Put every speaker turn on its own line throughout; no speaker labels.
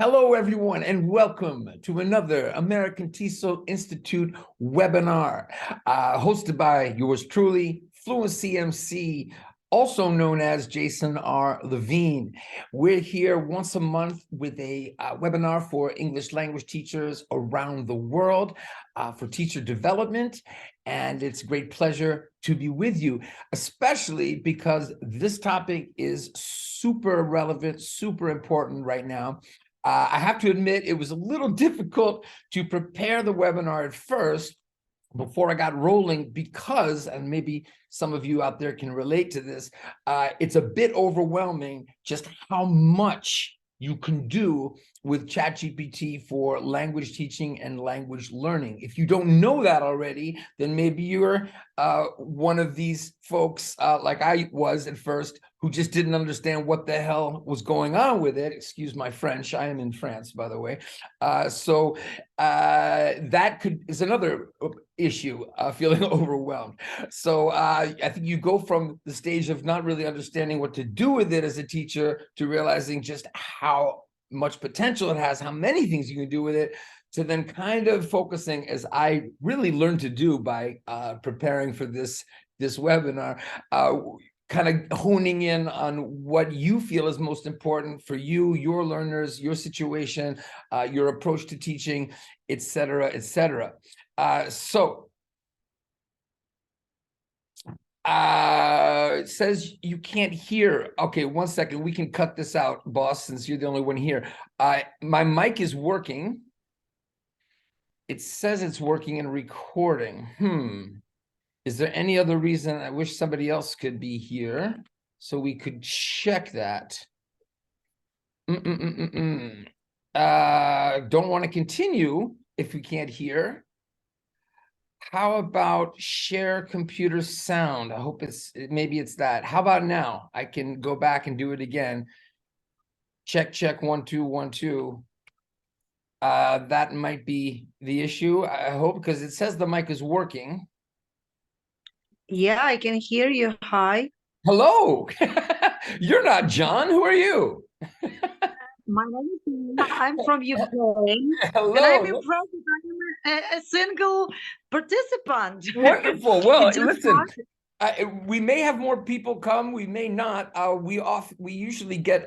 Hello, everyone, and welcome to another American TESOL Institute webinar, hosted by yours truly, Fluency MC, also known as Jason R. Levine. We're here once a month with a webinar for English language teachers around the world for teacher development, and it's a great pleasure to be with you, especially because this topic is super relevant, super important right now. I have to admit, it was a little difficult to prepare the webinar at first before I got rolling because, and maybe some of you out there can relate to this, it's a bit overwhelming just how much you can do with ChatGPT for language teaching and language learning. If you don't know that already, then maybe you're one of these folks like I was at first, who just didn't understand what the hell was going on with it. Excuse my French. I am in France, by the way. So that is another issue, feeling overwhelmed. So I think you go from the stage of not really understanding what to do with it as a teacher to realizing just how much potential it has, how many things you can do with it, to then kind of focusing, as I really learned to do by preparing for this webinar, kind of honing in on what you feel is most important for you, your learners, your situation, your approach to teaching, et cetera, et cetera. It says you can't hear. Okay, one second. We can cut this out, boss, since you're the only one here. My mic is working. It says it's working and recording. Is there any other reason? I wish somebody else could be here so we could check that. Don't want to continue if we can't hear. How about share computer sound? I hope maybe it's that. How about now? I can go back and do it again. Check 1 2 1 2. That might be the issue, I hope, because it says the mic is working.
Yeah, I can hear you. Hi.
Hello. You're not John. Who are you?
My name is Nina. I'm from Ukraine.
Hello.
And I'm impressed that I'm a single participant.
Wonderful. Well,
It just
listen, we may have more people come. We may not. We usually get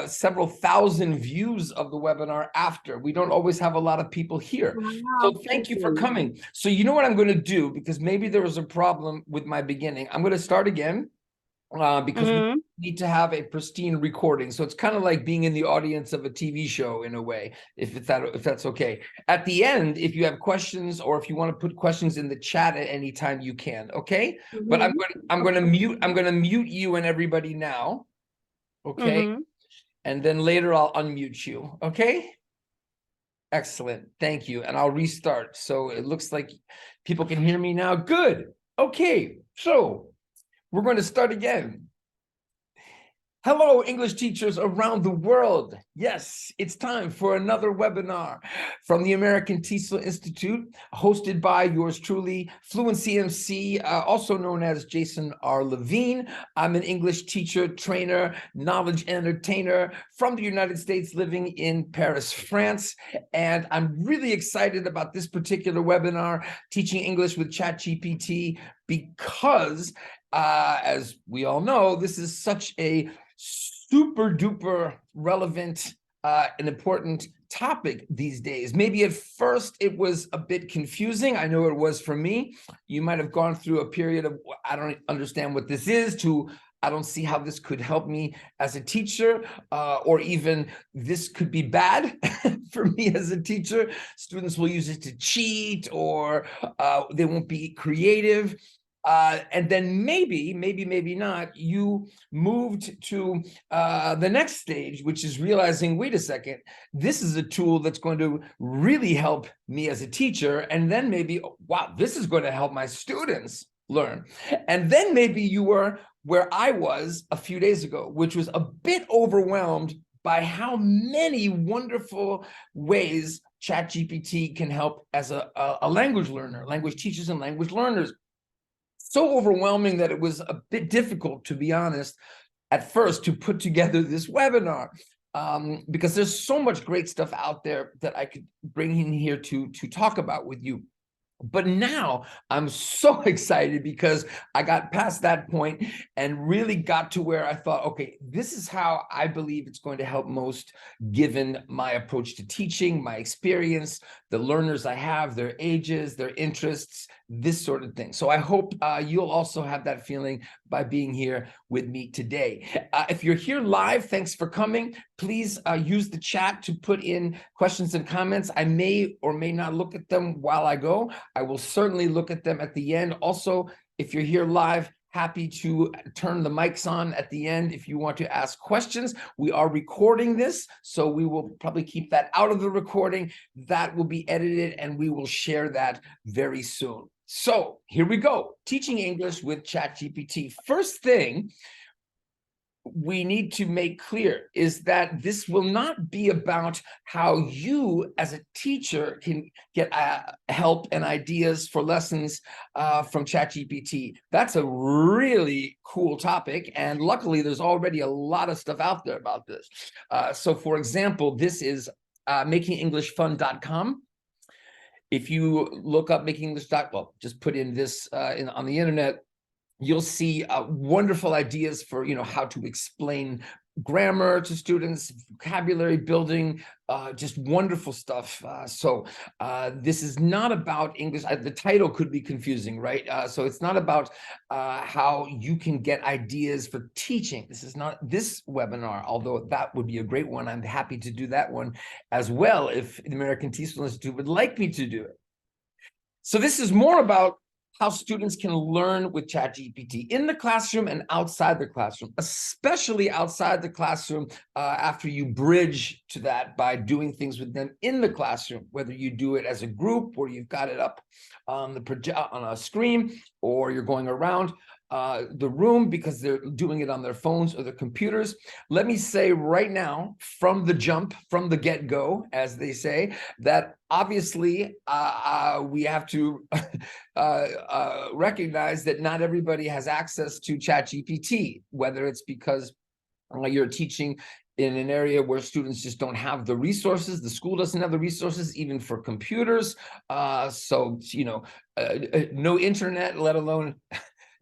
several thousand views of the webinar after. We don't always have a lot of people here. So thank you for coming. So you know what I'm going to do, because maybe there was a problem with my beginning. I'm going to start again. Because we need to have a pristine recording. So it's kind of like being in the audience of a TV show in a way, if that's okay. At the end, if you have questions or if you want to put questions in the chat at any time, you can, okay? But I'm going to mute you and everybody now, okay? And then later I'll unmute you, okay? Excellent, thank you. And I'll restart. So it looks like people can hear me now. Good, okay, so we're going to start again. Hello, English teachers around the world. Yes, it's time for another webinar from the American TESOL Institute, hosted by yours truly, Fluency MC, also known as Jason R. Levine. I'm an English teacher, trainer, knowledge entertainer from the United States, living in Paris, France. And I'm really excited about this particular webinar, Teaching English with ChatGPT, because as we all know, this is such a super duper relevant and important topic these days. Maybe at first it was a bit confusing. I know it was for me. You might have gone through a period of, I don't understand what this is, to I don't see how this could help me as a teacher, or even this could be bad for me as a teacher. Students will use it to cheat, or they won't be creative. And then maybe not, you moved to the next stage, which is realizing, wait a second, this is a tool that's going to really help me as a teacher. And then maybe, wow, this is going to help my students learn. And then maybe you were where I was a few days ago, which was a bit overwhelmed by how many wonderful ways ChatGPT can help as a language learner, language teachers and language learners. So overwhelming that it was a bit difficult, to be honest, at first to put together this webinar. because there's so much great stuff out there that I could bring in here to talk about with you. But now I'm so excited because I got past that point and really got to where I thought, okay, this is how I believe it's going to help most, given my approach to teaching, my experience, the learners I have, their ages, their interests, this sort of thing. So I hope you'll also have that feeling by being here with me today. If you're here live, thanks for coming. Please use the chat to put in questions and comments. I may or may not look at them while I go. I will certainly look at them at the end. Also, if you're here live, happy to turn the mics on at the end if you want to ask questions. We are recording this, so we will probably keep that out of the recording. That will be edited, and we will share that very soon. So here we go. Teaching English with ChatGPT. First thing we need to make clear is that this will not be about how you as a teacher can get help and ideas for lessons from ChatGPT. That's a really cool topic, and luckily there's already a lot of stuff out there about this. So for example, this is makingenglishfun.com. If you look up well, just put in this on the internet, you'll see wonderful ideas for, how to explain grammar to students, vocabulary building, just wonderful stuff. So this is not about English. The title could be confusing, right? So it's not about how you can get ideas for teaching. This is not this webinar, although that would be a great one. I'm happy to do that one as well if the American Teaching Institute would like me to do it. So this is more about how students can learn with ChatGPT in the classroom and outside the classroom, especially outside the classroom after you bridge to that by doing things with them in the classroom, whether you do it as a group or you've got it up on a screen, or you're going around the room because they're doing it on their phones or their computers. Let me say right now, from the jump, from the get-go, as they say, that obviously we have to recognize that not everybody has access to ChatGPT, whether it's because you're teaching in an area where students just don't have the resources. The school doesn't have the resources, even for computers. So, no internet, let alone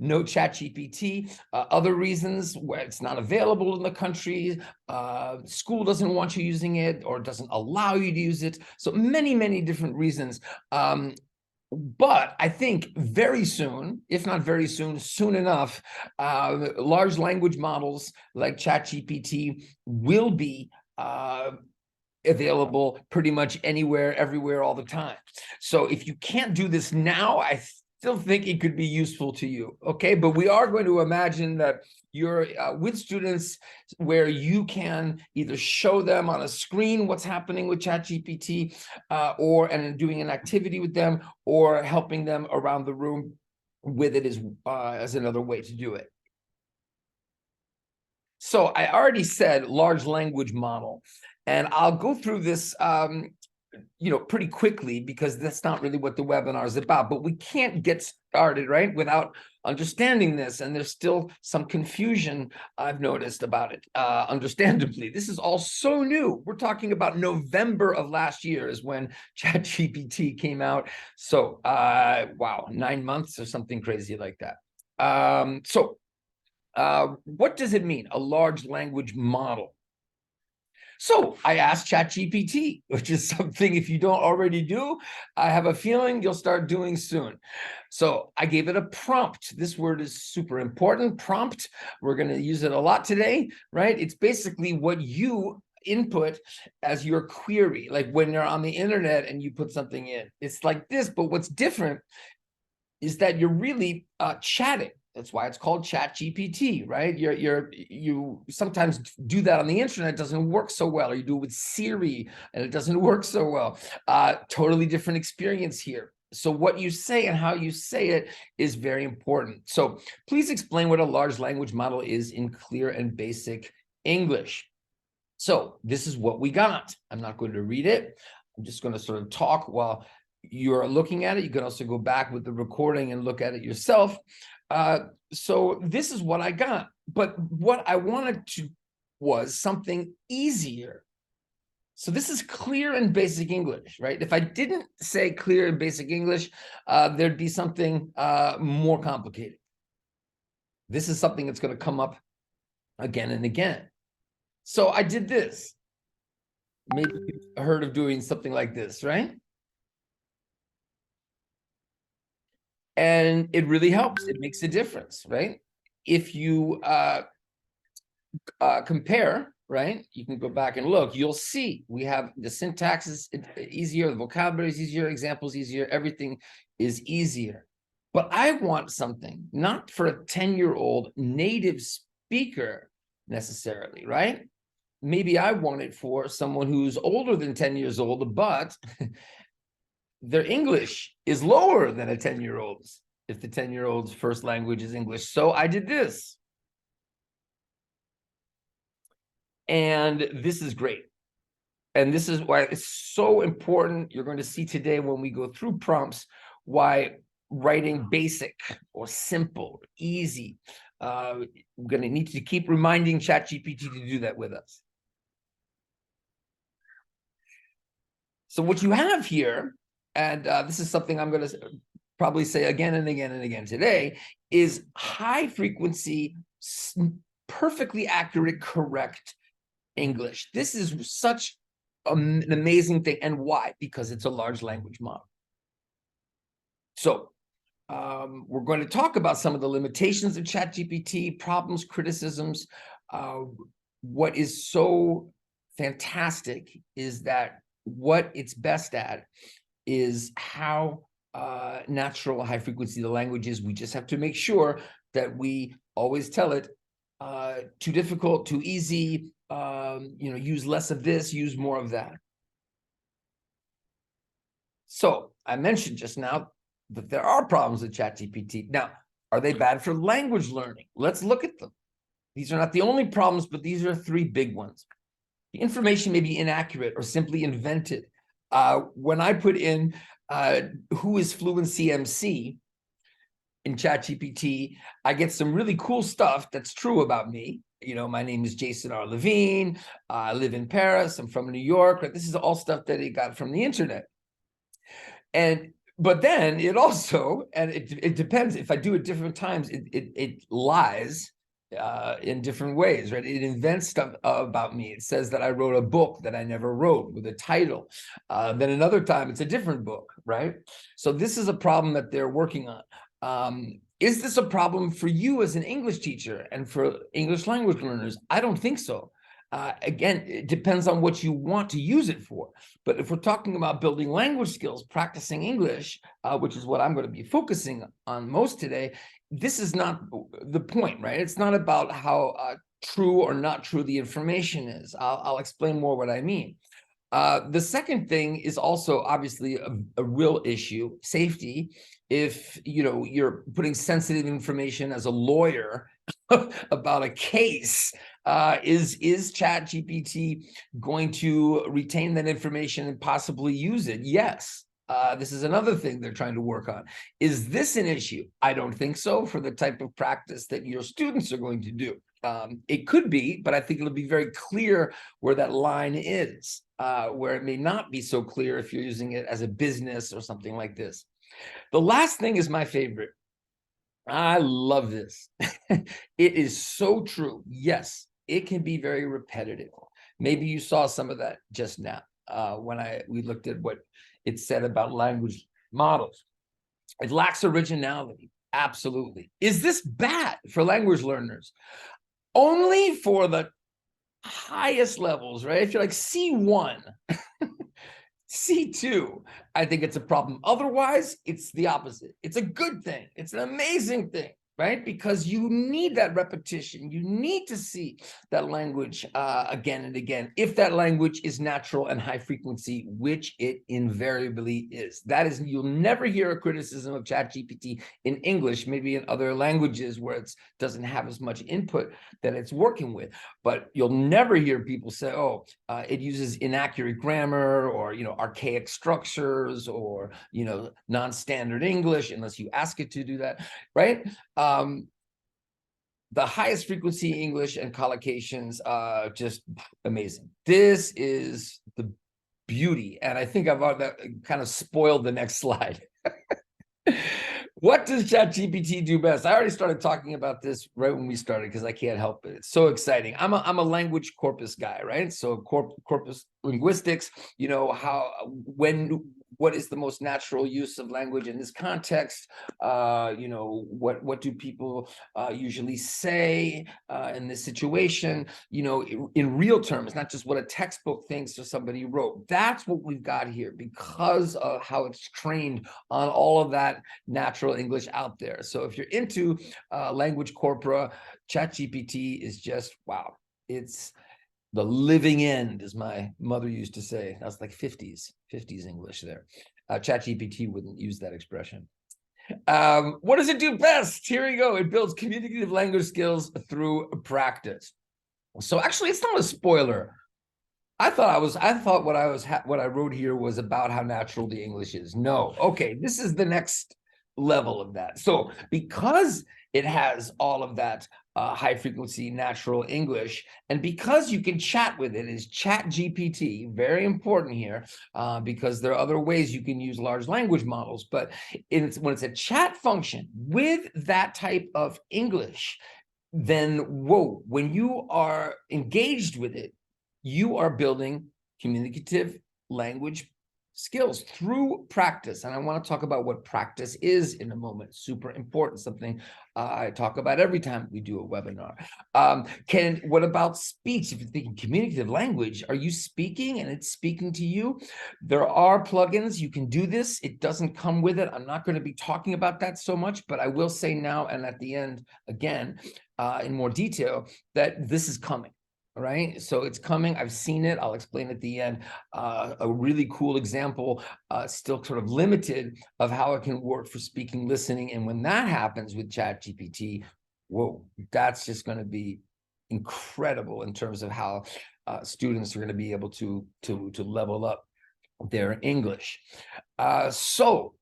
no ChatGPT, other reasons where it's not available in the country, school doesn't want you using it or doesn't allow you to use it. So many, many different reasons. But I think very soon, if not very soon, soon enough, large language models like ChatGPT will be available pretty much anywhere, everywhere, all the time. So if you can't do this now, I still think it could be useful to you, okay? But we are going to imagine that you're with students where you can either show them on a screen what's happening with ChatGPT, and doing an activity with them, or helping them around the room with it as another way to do it. So I already said large language model, and I'll go through this pretty quickly because that's not really what the webinar is about, but we can't get started, right, without understanding this. And there's still some confusion I've noticed about it, understandably. This is all so new. We're talking about November of last year is when ChatGPT came out. So, wow, 9 months or something crazy like that. What does it mean, a large language model? So I asked ChatGPT, which is something, if you don't already do, I have a feeling you'll start doing soon. So I gave it a prompt. This word is super important, prompt. We're going to use it a lot today, right? It's basically what you input as your query, like when you're on the internet and you put something in. It's like this, but what's different is that you're really chatting. That's why it's called ChatGPT, right? You sometimes do that on the internet, it doesn't work so well, or you do it with Siri and it doesn't work so well. Totally different experience here. So what you say and how you say it is very important. So please explain what a large language model is in clear and basic English. So this is what we got. I'm not going to read it. I'm just going to sort of talk while you're looking at it. You can also go back with the recording and look at it yourself. So this is what I got. But what I wanted to was something easier. So this is clear and basic English, right? If I didn't say clear and basic English, there'd be something more complicated. This is something that's going to come up again and again. So I did this. Maybe you've heard of doing something like this, right? And it really helps. It makes a difference, right? If you compare, right? You can go back and look. You'll see we have the syntax is easier, the vocabulary is easier, examples easier, everything is easier. But I want something not for a 10-year-old native speaker necessarily, right? Maybe I want it for someone who's older than 10 years old, but their English is lower than a 10-year-old's if the 10-year-old's first language is English. So I did this. And this is great. And this is why it's so important. You're going to see today when we go through prompts, why writing basic or simple, easy. We're going to need to keep reminding ChatGPT to do that with us. So what you have here, and this is something I'm going to probably say again and again and again today, is high frequency, perfectly accurate, correct English. This is such an amazing thing. And why? Because it's a large language model. So we're going to talk about some of the limitations of ChatGPT, problems, criticisms. What is so fantastic is that what it's best at is how natural, high frequency the language is. We just have to make sure that we always tell it too difficult, too easy, use less of this, use more of that. So I mentioned just now that there are problems with ChatGPT. Now, are they bad for language learning? Let's look at them. These are not the only problems, but these are three big ones. The information may be inaccurate or simply invented. When I put in who is Fluency MC in ChatGPT, I get some really cool stuff that's true about me. My name is Jason R. Levine. I live in Paris. I'm from New York. This is all stuff that it got from the internet. But then it also, and it depends, if I do it different times, it lies in different ways, right? It invents stuff about me. It says that I wrote a book that I never wrote with a title. Then another time it's a different book, right? So this is a problem that they're working on. Is this a problem for you as an English teacher and for English language learners? I don't think so. Again, it depends on what you want to use it for. But if we're talking about building language skills, practicing English, which is what I'm going to be focusing on most today, this is not the point, right? It's not about how true or not true the information is. I'll explain more what I mean. The second thing is also obviously a real issue, safety. If you're putting sensitive information as a lawyer about a case, is ChatGPT going to retain that information and possibly use it? Yes. This is another thing they're trying to work on. Is this an issue? I don't think so for the type of practice that your students are going to do. It could be, but I think it'll be very clear where that line is, where it may not be so clear if you're using it as a business or something like this. The last thing is my favorite. I love this. It is so true. Yes, it can be very repetitive. Maybe you saw some of that just now when we looked at what it said about language models. It lacks originality. Absolutely. Is this bad for language learners? Only for the highest levels, right? If you're like C1, C2, I think it's a problem. Otherwise, it's the opposite. It's a good thing. It's an amazing thing, right? Because you need that repetition. You need to see that language again and again. If that language is natural and high frequency, which it invariably is. That is, you'll never hear a criticism of ChatGPT in English, maybe in other languages where it doesn't have as much input that it's working with. But you'll never hear people say, oh, it uses inaccurate grammar or, archaic structures or, non-standard English, unless you ask it to do that, right? the highest frequency English and collocations, just amazing. This is the beauty. And I think I've kind of spoiled the next slide. What does ChatGPT do best? I already started talking about this right when we started because I can't help it. It's so exciting. I'm a language corpus guy, right? So corpus linguistics, you know, what is the most natural use of language in this context? You know, what do people usually say in this situation? You know, in real terms, not just what a textbook thinks or somebody wrote. That's what we've got here because of how it's trained on all of that natural English out there. So if you're into language corpora, ChatGPT is just, wow. It's the living end, as my mother used to say. That's like 50s English there. ChatGPT wouldn't use that expression. What does it do best? Here we go. It builds communicative language skills through practice. So actually, it's not a spoiler. I thought what I wrote here was about how natural the English is. No, okay, this is the next level of that. So because it has all of that high frequency natural English, and because you can chat with it, is ChatGPT, very important here, because there are other ways you can use large language models, but when it's a chat function with that type of English, then whoa, when you are engaged with it, you are building communicative language skills through practice. And I want to talk about what practice is in a moment. Super important, something I talk about every time we do a webinar. What about speech? If you're thinking communicative language, are you speaking and it's speaking to you? There are plugins. You can do this. It doesn't come with it. I'm not going to be talking about that so much, but I will say now and at the end, again, in more detail, that this is coming. All right, so it's coming. I've seen it. I'll explain at the end. A really cool example, still sort of limited, of how it can work for speaking, listening. And when that happens with ChatGPT, whoa, that's just going to be incredible in terms of how students are going to be able to level up their English. So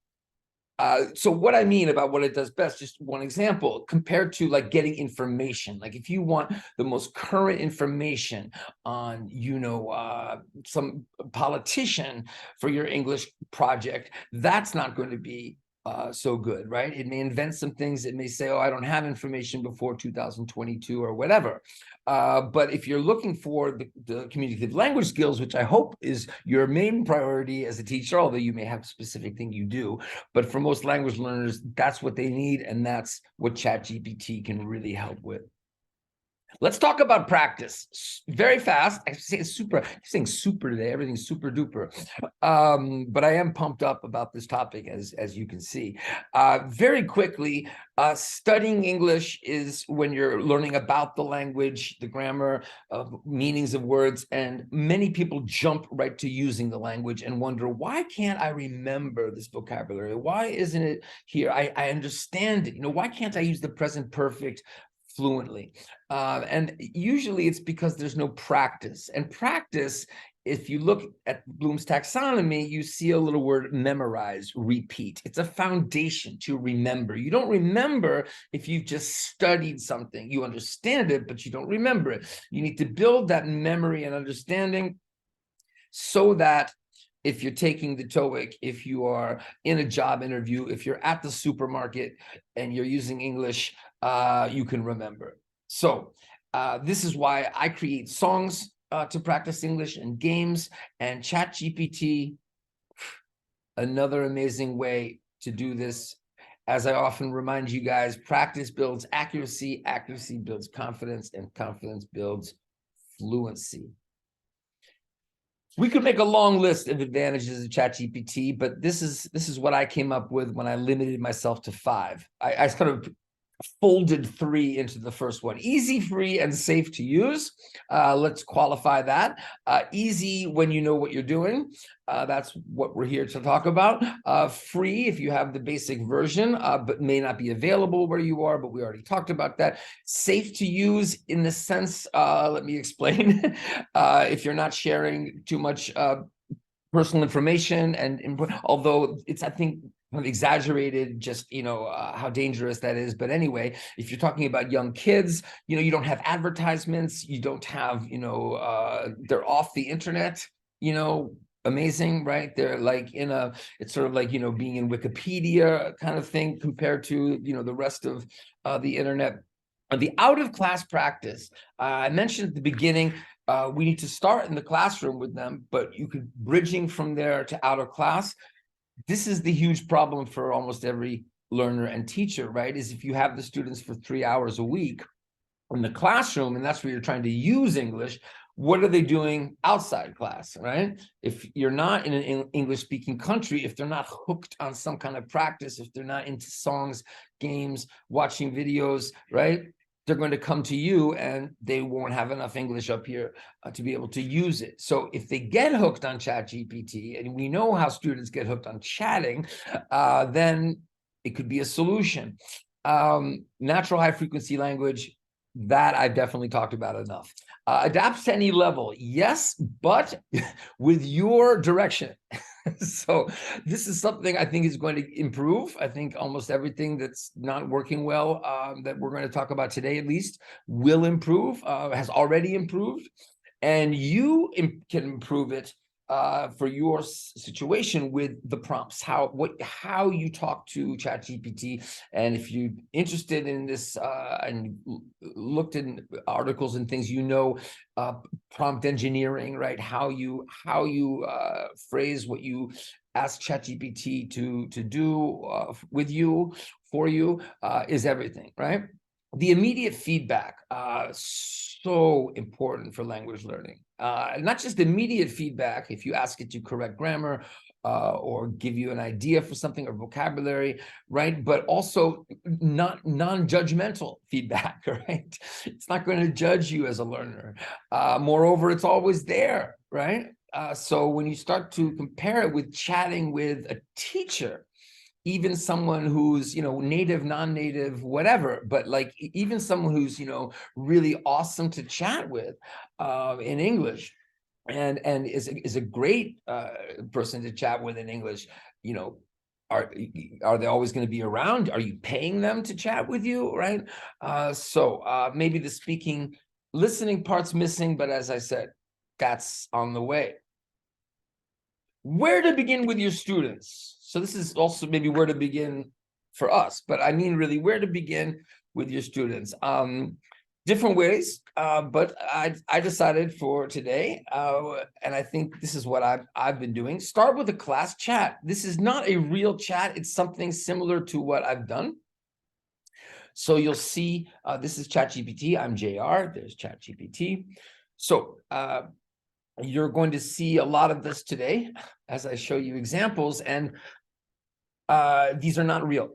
what I mean about what it does best, just one example, compared to like getting information. Like if you want the most current information on, you know, some politician for your English project, that's not going to be so good, right? It may invent some things. It may say, oh, I don't have information before 2022 or whatever. But if you're looking for the communicative language skills, which I hope is your main priority as a teacher, although you may have a specific thing you do, but for most language learners, that's what they need. And that's what ChatGPT can really help with. Let's talk about practice very fast. I'm saying super today. Everything's super duper. But I am pumped up about this topic, as you can see. Very quickly, studying English is when you're learning about the language, the grammar, meanings of words, and many people jump right to using the language and wonder, why can't I remember this vocabulary? Why isn't it here? I understand it. You know, why can't I use the present perfect fluently? And usually it's because there's no practice. And practice, if you look at Bloom's taxonomy, you see a little word memorize, repeat. It's a foundation to remember. You don't remember if you've just studied something. You understand it, but you don't remember it. You need to build that memory and understanding so that if you're taking the TOEIC, if you are in a job interview, if you're at the supermarket and you're using English, you can remember. So this is why I create songs to practice English and games, and ChatGPT, another amazing way to do this. As I often remind you guys, practice builds accuracy, accuracy builds confidence, and confidence builds fluency. We could make a long list of advantages of ChatGPT, but this is what I came up with when I limited myself to 5. I sort of folded 3 into the first one. Easy, free, and safe to use. Let's qualify that. Easy when you know what you're doing. That's what we're here to talk about. Free if you have the basic version, but may not be available where you are, but we already talked about that. Safe to use in the sense, let me explain. If you're not sharing too much personal information and input, although it's, I think, I've exaggerated just, how dangerous that is. But anyway, if you're talking about young kids, you don't have advertisements, you don't have, they're off the internet, amazing, right? They're like it's sort of like, being in Wikipedia kind of thing compared to, the rest of the internet. The out of class practice, I mentioned at the beginning, we need to start in the classroom with them, but you could bridging from there to out of class. This is the huge problem for almost every learner and teacher, right? Is if you have the students for 3 hours a week in the classroom, and that's where you're trying to use English, what are they doing outside class, right? If you're not in an English-speaking country, if they're not hooked on some kind of practice, if they're not into songs, games, watching videos, right? They're going to come to you and they won't have enough English up here to be able to use it. So if they get hooked on ChatGPT, and we know how students get hooked on chatting, then it could be a solution. Natural high frequency language, that I've definitely talked about enough. Adapts to any level, yes, but with your direction. So this is something I think is going to improve. I think almost everything that's not working well, that we're going to talk about today, at least, will improve, has already improved. And you can improve it for your situation with the prompts, how you talk to ChatGPT. And if you're interested in this and looked in articles and things, prompt engineering, right? How you phrase what you ask ChatGPT to do with you, for you, is everything, right? The immediate feedback, so important for language learning. Not just immediate feedback, if you ask it to correct grammar or give you an idea for something or vocabulary, right? But also non-judgmental feedback, right? It's not going to judge you as a learner. Moreover, it's always there, right? So when you start to compare it with chatting with a teacher, even someone who's, native, non-native, whatever, but like even someone who's, really awesome to chat with in English, and is a great person to chat with in English, are they always going to be around? Are you paying them to chat with you, right? So maybe the listening part's missing, but as I said, that's on the way. Where to begin with your students? So this is also maybe where to begin for us, but I mean really where to begin with your students. Different ways, but I decided for today, and I think this is what I've been doing. Start with a class chat. This is not a real chat. It's something similar to what I've done. So you'll see, this is ChatGPT. I'm JR. There's ChatGPT. So you're going to see a lot of this today as I show you examples, and these are not real.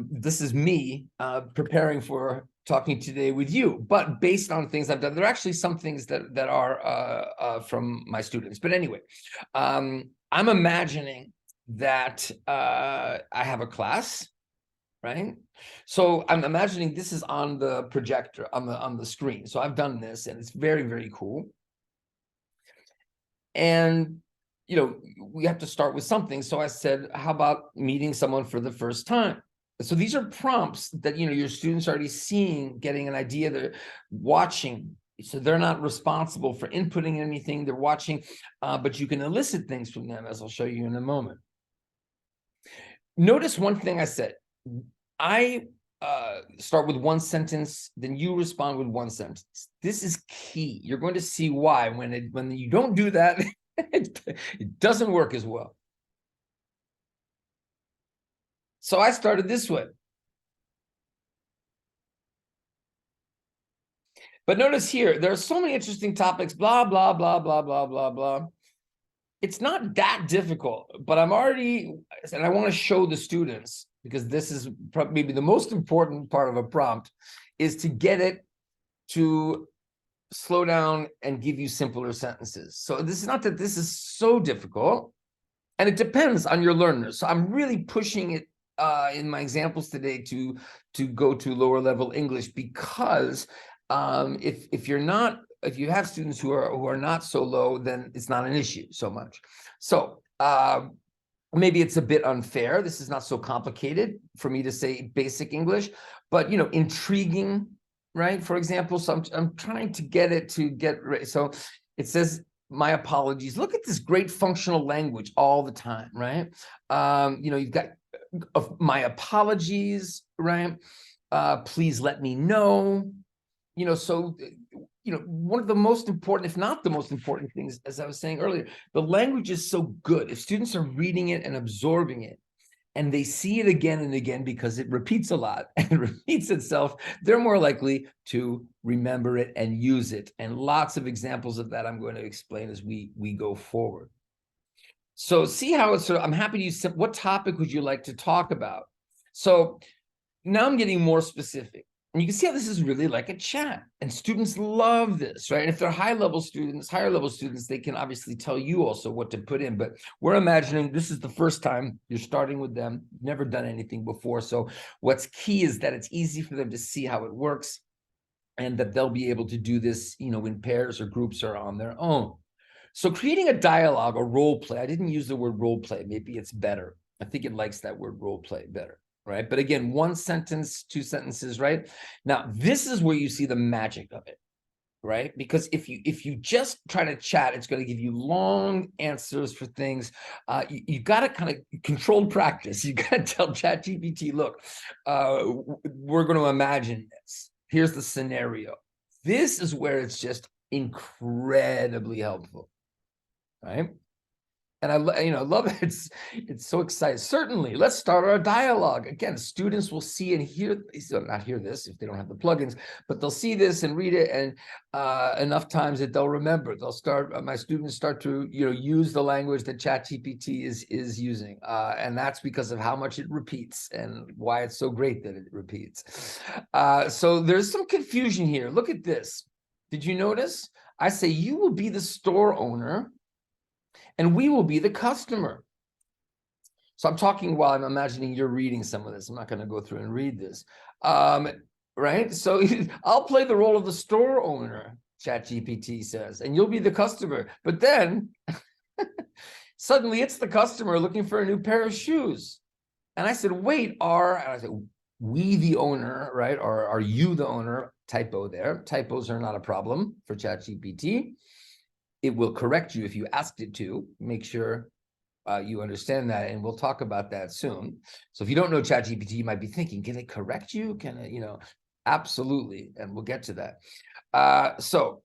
This is me preparing for talking today with you, but based on things I've done. There are actually some things that are from my students. But anyway, I'm imagining that I have a class, right? So I'm imagining this is on the projector, on the screen. So I've done this, and it's very, very cool. And we have to start with something. So I said, how about meeting someone for the first time? So these are prompts that, your students are already seeing, getting an idea, they're watching. So they're not responsible for inputting anything, they're watching, but you can elicit things from them, as I'll show you in a moment. Notice one thing I said. I start with one sentence, then you respond with one sentence. This is key. You're going to see why when you don't do that, it doesn't work as well. So I started this way. But notice here, there are so many interesting topics, blah, blah, blah, blah, blah, blah, blah. It's not that difficult, but and I want to show the students, because this is maybe the most important part of a prompt, is to get it to slow down and give you simpler sentences. So this is not that this is so difficult, and it depends on your learners. So I'm really pushing it in my examples today to go to lower level English, because if you have students who are not so low, then it's not an issue so much. So maybe it's a bit unfair. This is not so complicated for me to say basic English, but intriguing, right? For example, so I'm trying to get it to get right. So it says, my apologies. Look at this great functional language all the time, right? You've got my apologies, right? Please let me know. So one of the most important, if not the most important things, as I was saying earlier, the language is so good. If students are reading it and absorbing it, and they see it again and again because it repeats a lot and repeats itself, they're more likely to remember it and use it. And lots of examples of that I'm going to explain as we go forward. So see how it's I'm happy to use, what topic would you like to talk about? So now I'm getting more specific. And you can see how this is really like a chat, and students love this, right? And if they're higher level students, they can obviously tell you also what to put in, but we're imagining this is the first time you're starting with them, never done anything before. So what's key is that it's easy for them to see how it works, and that they'll be able to do this, in pairs or groups or on their own. So creating a dialogue, a role play, I didn't use the word role play, maybe it's better. I think it likes that word role play better. Right? But again, one sentence, two sentences, right? Now, this is where you see the magic of it, right? Because if you just try to chat, it's going to give you long answers for things. You got to kind of controlled practice. You got to tell ChatGPT, look, we're going to imagine this. Here's the scenario. This is where it's just incredibly helpful, right? And I love it. It's so exciting. Certainly, let's start our dialogue. Again, students will see and hear, not hear this if they don't have the plugins, but they'll see this and read it, and enough times that they'll remember. They'll start, my students start to use the language that ChatGPT is using, and that's because of how much it repeats and why it's so great that it repeats. So there's some confusion here. Look at this. Did you notice? I say you will be the store owner, and we will be the customer. So I'm talking while I'm imagining you're reading some of this. I'm not going to go through and read this. Right? So I'll play the role of the store owner, ChatGPT says, and you'll be the customer. But then suddenly it's the customer looking for a new pair of shoes. And I said, wait, and I said, we the owner, right? Or are you the owner? Typo there. Typos are not a problem for ChatGPT. It will correct you if you asked it to. Make sure you understand that, and we'll talk about that soon. So if you don't know ChatGPT, you might be thinking, can it correct you? Can it, absolutely, and we'll get to that. So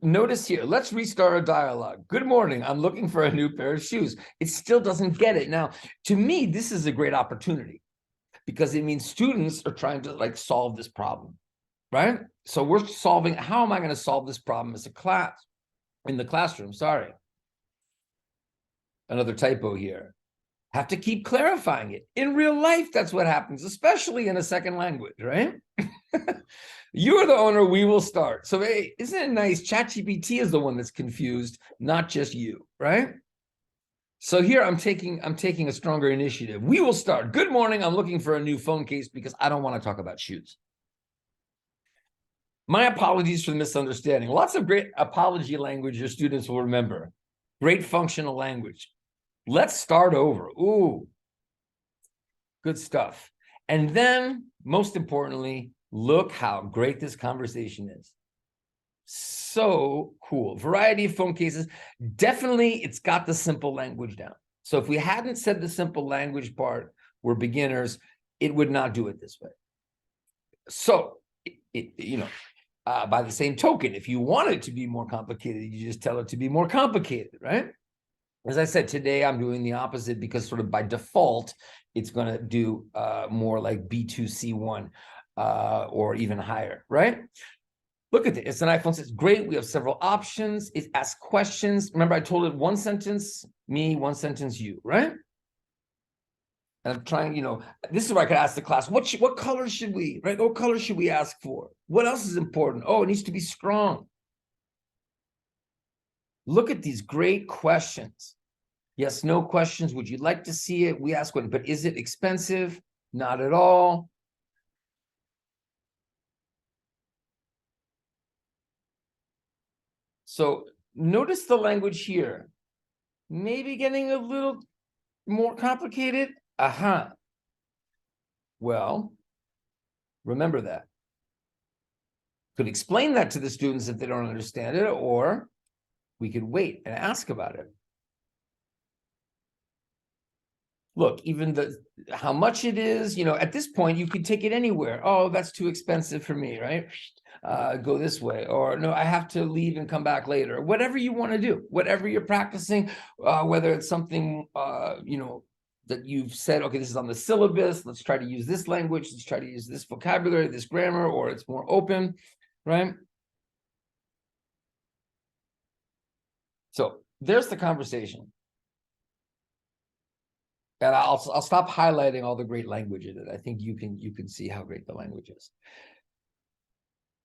notice here, let's restart a dialogue. Good morning, I'm looking for a new pair of shoes. It still doesn't get it. Now, to me, this is a great opportunity because it means students are trying to solve this problem, right? So we're solving, how am I going to solve this problem as a class? In the classroom, sorry. Another typo here. Have to keep clarifying it. In real life, that's what happens, especially in a second language, right? You're the owner, we will start. So hey, isn't it nice? ChatGPT is the one that's confused, not just you, right? So here I'm taking a stronger initiative. We will start. Good morning, I'm looking for a new phone case because I don't want to talk about shoes. My apologies for the misunderstanding. Lots of great apology language your students will remember. Great functional language. Let's start over. Ooh, good stuff. And then, most importantly, look how great this conversation is. So cool. Variety of phone cases. Definitely, it's got the simple language down. So if we hadn't said the simple language part, we're beginners, it would not do it this way. So, by the same token, if you want it to be more complicated, you just tell it to be more complicated, right? As I said, today I'm doing the opposite because sort of by default, it's going to do more like B2, C1 or even higher, right? Look at it. It's an iPhone. It's great. We have several options. It asks questions. Remember, I told it one sentence, me, one sentence, you, right? And I'm trying, this is where I could ask the class, what color should we, right? What color should we ask for? What else is important? Oh, it needs to be strong. Look at these great questions. Yes, no questions. Would you like to see it? We ask one, but is it expensive? Not at all. So notice the language here. Maybe getting a little more complicated? Aha. Well, remember that. Could explain that to the students if they don't understand it, or we could wait and ask about it. Look, even how much it is, at this point, you could take it anywhere. Oh, that's too expensive for me, right? Go this way, or no, I have to leave and come back later. Whatever you want to do, whatever you're practicing, whether it's something, that you've said, okay, this is on the syllabus, let's try to use this language, let's try to use this vocabulary, this grammar, or it's more open, right? So there's the conversation. And I'll stop highlighting all the great language in it. I think you can see how great the language is.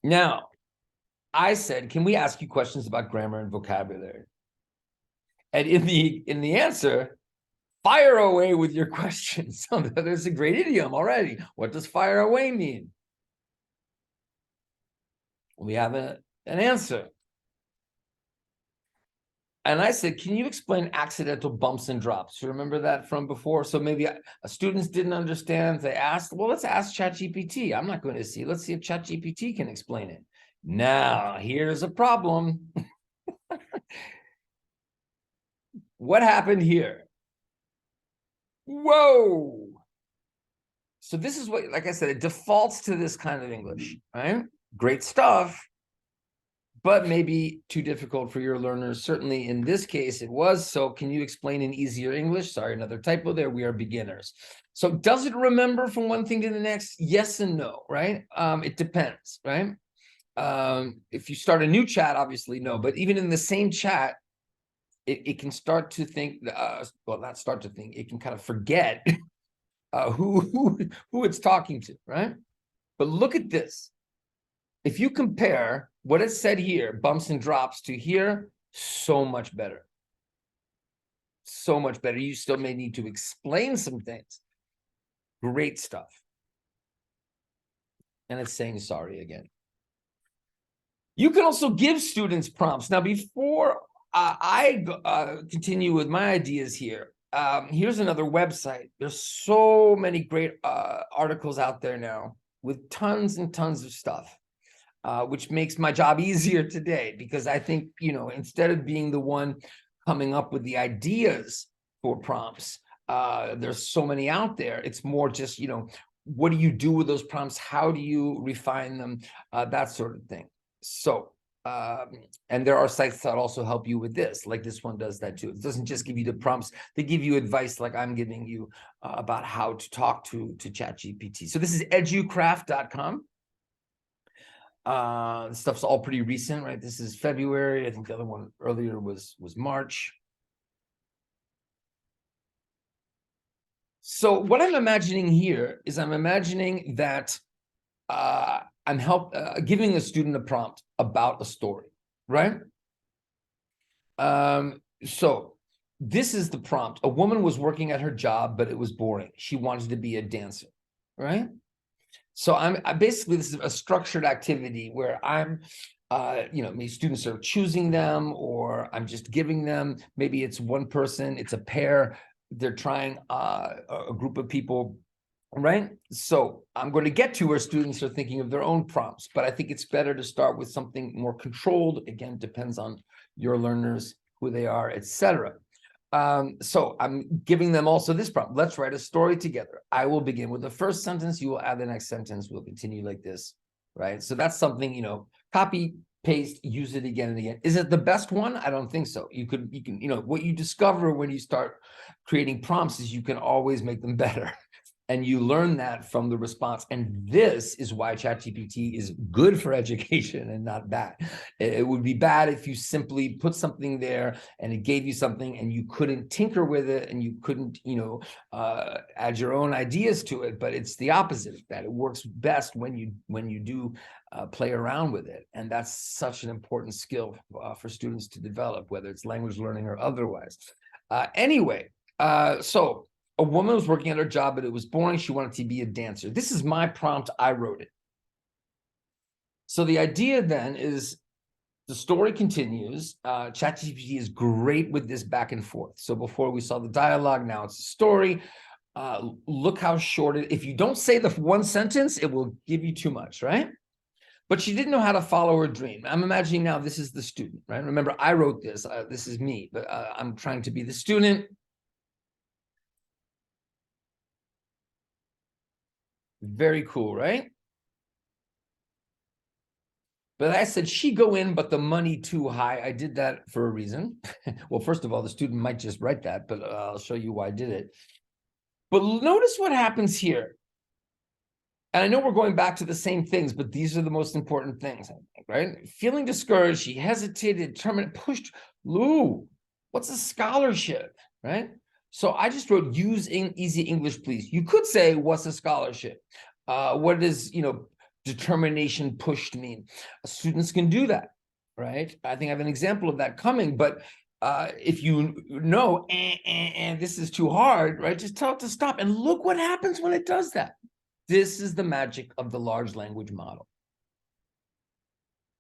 Now, I said, can we ask you questions about grammar and vocabulary? And in the answer, fire away with your questions. There's a great idiom already. What does fire away mean? We have an answer. And I said, can you explain accidental bumps and drops? You remember that from before? So maybe students didn't understand. They asked, well, let's ask ChatGPT. I'm not going to see. Let's see if ChatGPT can explain it. Now, here's a problem. What happened here? Whoa. So this is what, like I said, it defaults to this kind of English, right? Great stuff, but maybe too difficult for your learners. Certainly in this case, it was. So can you explain in easier English? Sorry, another typo there. We are beginners. So does it remember from one thing to the next? Yes and no, right? It depends, right? If you start a new chat, obviously no, but even in the same chat, it can start to think, well, not start to think, it can kind of forget who it's talking to, right? But look at this. If you compare what it said here, bumps and drops, to here, so much better. So much better. You still may need to explain some things. Great stuff. And it's saying sorry again. You can also give students prompts. Now, before I continue with my ideas here, here's another website. There's so many great articles out there now with tons and tons of stuff. Which makes my job easier today, because I think, instead of being the one coming up with the ideas for prompts, there's so many out there. It's more just, what do you do with those prompts? How do you refine them? That sort of thing. So, and there are sites that also help you with this, like this one does that too. It doesn't just give you the prompts, they give you advice like I'm giving you about how to talk to ChatGPT. So this is educraft.com. Stuff's all pretty recent, right? This is February. I think the other one earlier was March. So what I'm imagining here is I'm imagining that I'm giving a student a prompt about a story, right? So this is the prompt. A woman was working at her job, but it was boring. She wanted to be a dancer, right? So I basically, this is a structured activity where I'm, maybe students are choosing them, or I'm just giving them, maybe it's one person, it's a pair, they're trying a group of people, right? So I'm going to get to where students are thinking of their own prompts, but I think it's better to start with something more controlled. Again, depends on your learners, who they are, etc. So I'm giving them also this prompt. Let's write a story together. I will begin with the first sentence. You will add the next sentence. We'll continue like this, right? So that's something, copy, paste, use it again and again. Is it the best one? I don't think so. You can, what you discover when you start creating prompts is you can always make them better. And you learn that from the response. And this is why ChatGPT is good for education and not bad. It would be bad if you simply put something there and it gave you something and you couldn't tinker with it and you couldn't, add your own ideas to it. But it's the opposite of that. It works best when you do play around with it. And that's such an important skill for students to develop, whether it's language learning or otherwise. So a woman was working at her job, but it was boring. She wanted to be a dancer. This is my prompt. I wrote it. So the idea then is The story continues. ChatGPT is great with this back and forth. So before we saw the dialogue, now it's a story. Look how short it. If you don't say the one sentence, it will give you too much, right? But she didn't know how to follow her dream. I'm imagining now this is the student, right? Remember, I wrote this. This is me, but I'm trying to be the student. Very cool, right? But I said, she go in, but the money too high. I did that for a reason. Well, first of all, the student might just write that, but I'll show you why I did it. But notice what happens here. And I know we're going back to the same things, but these are the most important things, I think, right? Feeling discouraged, she hesitated, determined, pushed. Lou, what's a scholarship, right? So I just wrote, use easy English, please. You could say, what's a scholarship? What does, determination pushed mean? Students can do that, right? I think I have an example of that coming, but if you know, and this is too hard, right? Just tell it to stop. And look what happens when it does that. This is the magic of the large language model.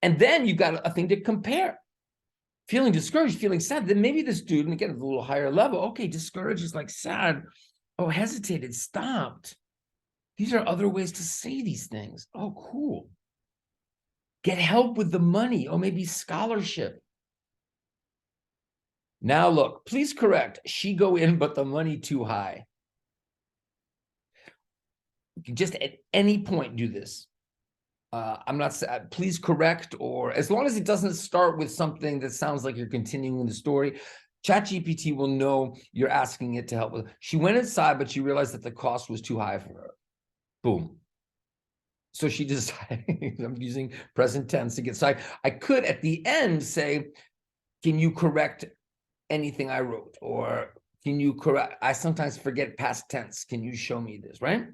And then you've got a thing to compare. Feeling discouraged, feeling sad, then maybe the student, again, at a little higher level, okay, discouraged is like sad. Oh, hesitated, stopped. These are other ways to say these things. Oh, cool. Get help with the money. Oh, maybe scholarship. Now look, please correct. She go in, but the money too high. You can just at any point do this. I'm not saying, please correct, or as long as it doesn't start with something that sounds like you're continuing the story, ChatGPT will know you're asking it to help with. She went inside, but she realized that the cost was too high for her. Boom. So she decided, I'm using present tense again. So I could at the end say, can you correct anything I wrote? Or can you correct, I sometimes forget past tense. Can you show me this, right?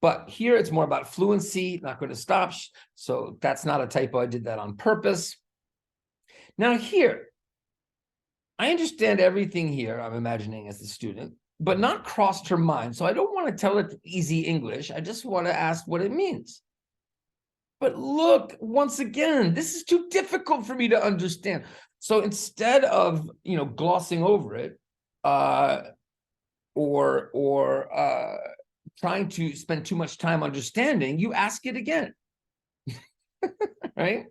But here it's more about fluency, not going to stop. So that's not a typo. I did that on purpose. Now here, I understand everything here, I'm imagining as a student, but not crossed her mind. So I don't want to tell it easy English. I just want to ask what it means. But look, once again, this is too difficult for me to understand. So instead of, glossing over it, or trying to spend too much time understanding, you ask it again, right?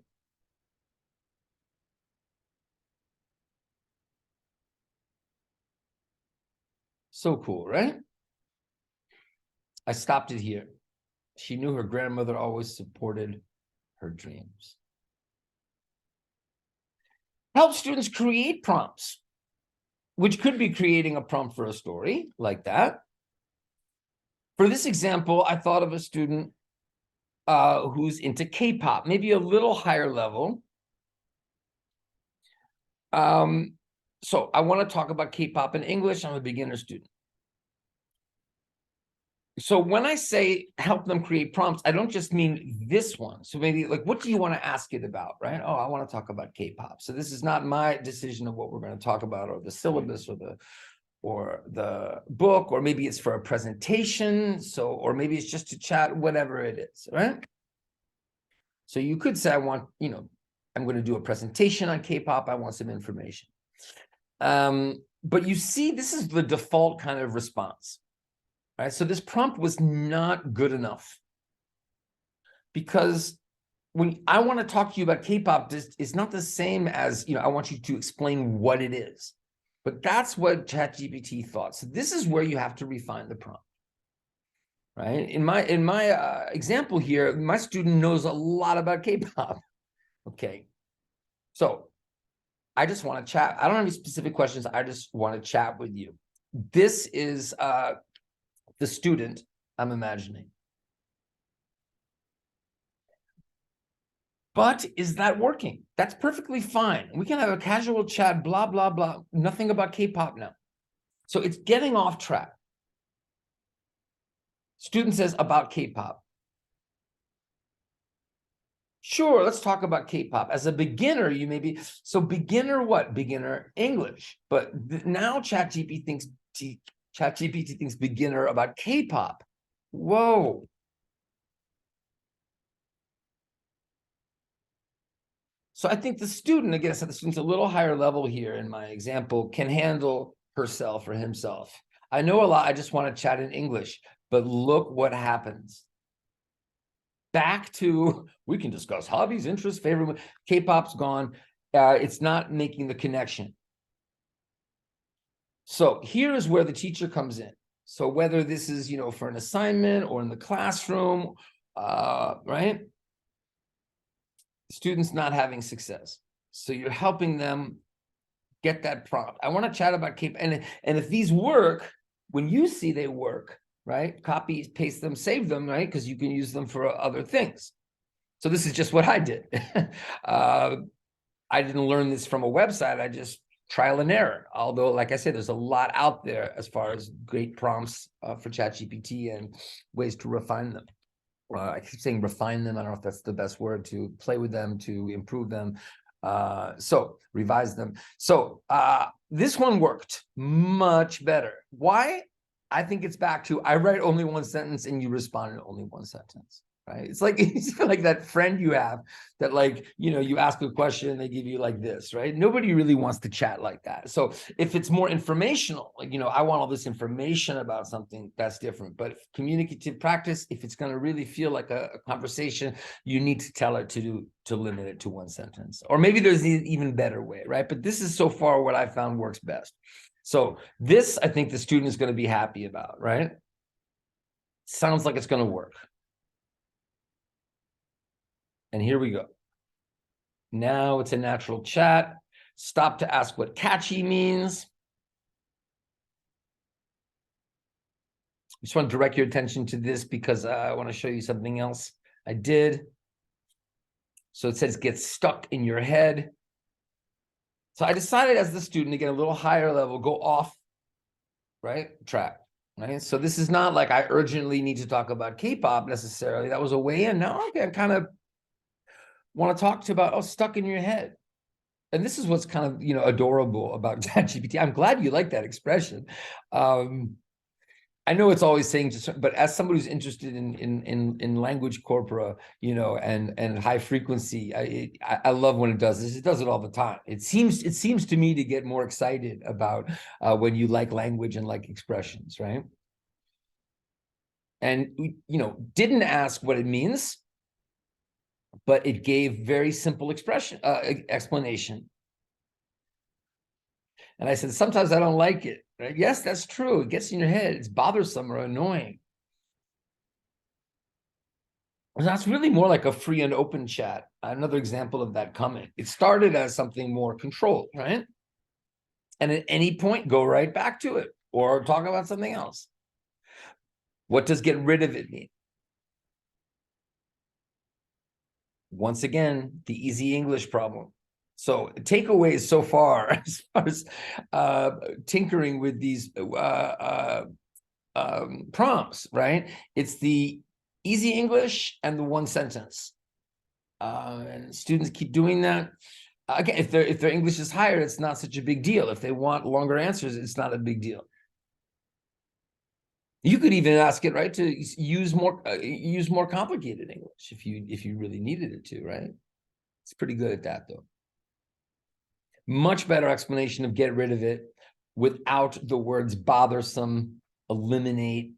So cool, right? I stopped it here. She knew her grandmother always supported her dreams. Help students create prompts, which could be creating a prompt for a story like that. For this example, I thought of a student who's into K-pop, maybe a little higher level. So I want to talk about K-pop in English. I'm a beginner student. So when I say help them create prompts, I don't just mean this one. So maybe like, what do you want to ask it about, right? Oh, I want to talk about K-pop. So this is not my decision of what we're going to talk about, or the syllabus, or the book, or maybe it's for a presentation. So, or maybe it's just to chat, whatever it is, right? So you could say, I want, I'm going to do a presentation on K-pop. I want some information. But you see, this is the default kind of response. Right? So this prompt was not good enough, because when I want to talk to you about K-pop, it's not the same as, I want you to explain what it is. But that's what ChatGPT thought. So this is where you have to refine the prompt, right? In my example here, my student knows a lot about K-pop. Okay, so I just want to chat. I don't have any specific questions. I just want to chat with you. This is the student I'm imagining. But is that working? That's perfectly fine. We can have a casual chat, blah, blah, blah, nothing about K-pop now. So it's getting off track. Student says about K-pop. Sure, let's talk about K-pop. As a beginner, you may be, so beginner what? Beginner English. But now ChatGPT thinks beginner about K-pop. Whoa. So I think the student, again, I said the student's a little higher level here in my example, can handle herself or himself. I know a lot, I just want to chat in English, but look what happens. Back to, we can discuss hobbies, interests, favorite, K-pop's gone. It's not making the connection. So here is where the teacher comes in. So whether this is, for an assignment or in the classroom, right? Students not having success. So you're helping them get that prompt. I want to chat about K-pop. And if these work, when you see they work, right? Copy, paste them, save them, right? Because you can use them for other things. So this is just what I did. I didn't learn this from a website. I just trial and error. Although, like I said, there's a lot out there as far as great prompts for ChatGPT and ways to refine them. I keep saying refine them. I don't know if that's the best word, to play with them, to improve them. So revise them. So this one worked much better. Why? I think it's back to, I write only one sentence and you respond in only one sentence. Right? It's like that friend you have that, like, you ask a question and they give you like this, right? Nobody really wants to chat like that. So if it's more informational, like, I want all this information about something, that's different. But communicative practice, if it's going to really feel like a conversation, you need to tell it to limit it to one sentence. Or maybe there's an even better way, right? But this is so far what I found works best. So this, I think the student is going to be happy about, right? Sounds like it's going to work. And here we go. Now it's a natural chat. Stop to ask what catchy means. I just want to direct your attention to this because I want to show you something else I did. So it says get stuck in your head. So I decided as the student to get a little higher level, go off, right, track. Right? So this is not like I urgently need to talk about K-pop necessarily. That was a way in. Now, okay, I kind of want to talk to about, stuck in your head. And this is what's kind of, adorable about ChatGPT. I'm glad you like that expression. I know it's always saying, but as somebody who's interested in language corpora, and high frequency, I love when it does this. It does it all the time. It seems to me to get more excited about when you like language and like expressions, right? And didn't ask what it means, but it gave very simple explanation. And I said, sometimes I don't like it. Right? Yes, that's true. It gets in your head. It's bothersome or annoying. And that's really more like a free and open chat. Another example of that coming. It started as something more controlled, right? And at any point, go right back to it or talk about something else. What does get rid of it mean? Once again, the easy English problem. So takeaways so far as tinkering with these prompts, right? It's the easy English and the one sentence. And students keep doing that. Again, if their English is higher, it's not such a big deal. If they want longer answers, it's not a big deal. You could even ask it, right, to use more complicated English if you really needed it to, right? It's pretty good at that, though. Much better explanation of get rid of it without the words bothersome, eliminate,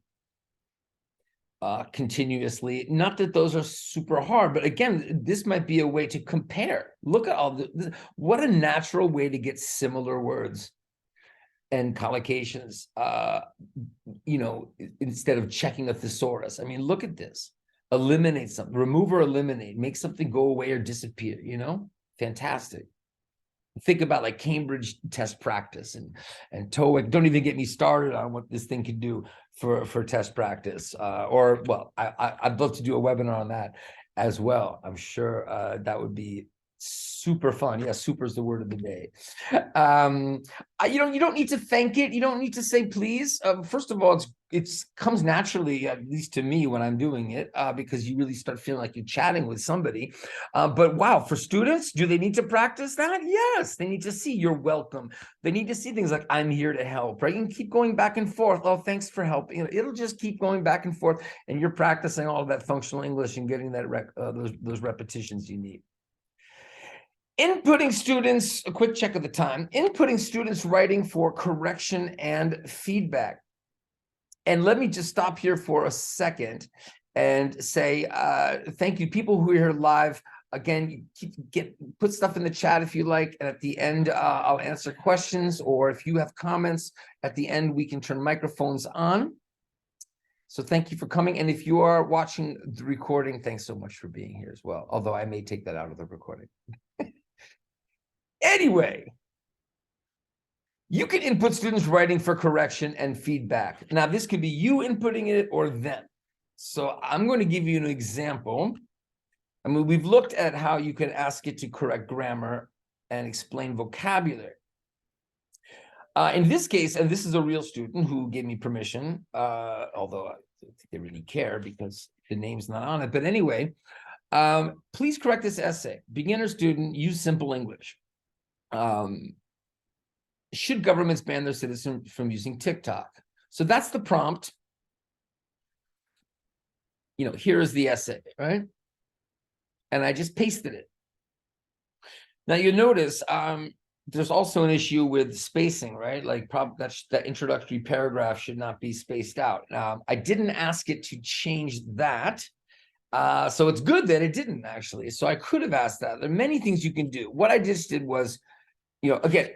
continuously. Not that those are super hard, but again, this might be a way to compare. Look at all what a natural way to get similar words and collocations, instead of checking a thesaurus. I mean, look at this. Eliminate something, remove or eliminate, make something go away or disappear, fantastic. Think about like Cambridge test practice and TOEIC. Don't even get me started on what this thing can do for test practice. I'd love to do a webinar on that as well. I'm sure that would be super fun. Yeah, super is the word of the day. You don't need to thank it. You don't need to say please. First of all, it comes naturally, at least to me, when I'm doing it, because you really start feeling like you're chatting with somebody. But wow, for students, do they need to practice that? Yes, they need to see you're welcome. They need to see things like I'm here to help, right? You can keep going back and forth. Oh, thanks for helping. It'll just keep going back and forth, and you're practicing all of that functional English and getting that those repetitions you need. Inputting students, a quick check of the time, inputting students writing for correction and feedback. And let me just stop here for a second and say thank you, people who are here live. Again, put stuff in the chat if you like, and at the end, I'll answer questions, or if you have comments, at the end, we can turn microphones on. So thank you for coming, and if you are watching the recording, thanks so much for being here as well, although I may take that out of the recording. Anyway, you can input students writing for correction and feedback. Now, this could be you inputting it or them. So I'm going to give you an example. I mean, we've looked at how you can ask it to correct grammar and explain vocabulary. In this case, and this is a real student who gave me permission, although I don't think they really care because the name's not on it. But anyway, please correct this essay. Beginner student, use simple English. Should governments ban their citizens from using TikTok? So that's the prompt. You know, here is the essay, right? And I just pasted it. Now you notice there's also an issue with spacing, right? Like that introductory paragraph should not be spaced out. I didn't ask it to change that. So it's good that it didn't actually. So I could have asked that. There are many things you can do. What I just did was, you know, again,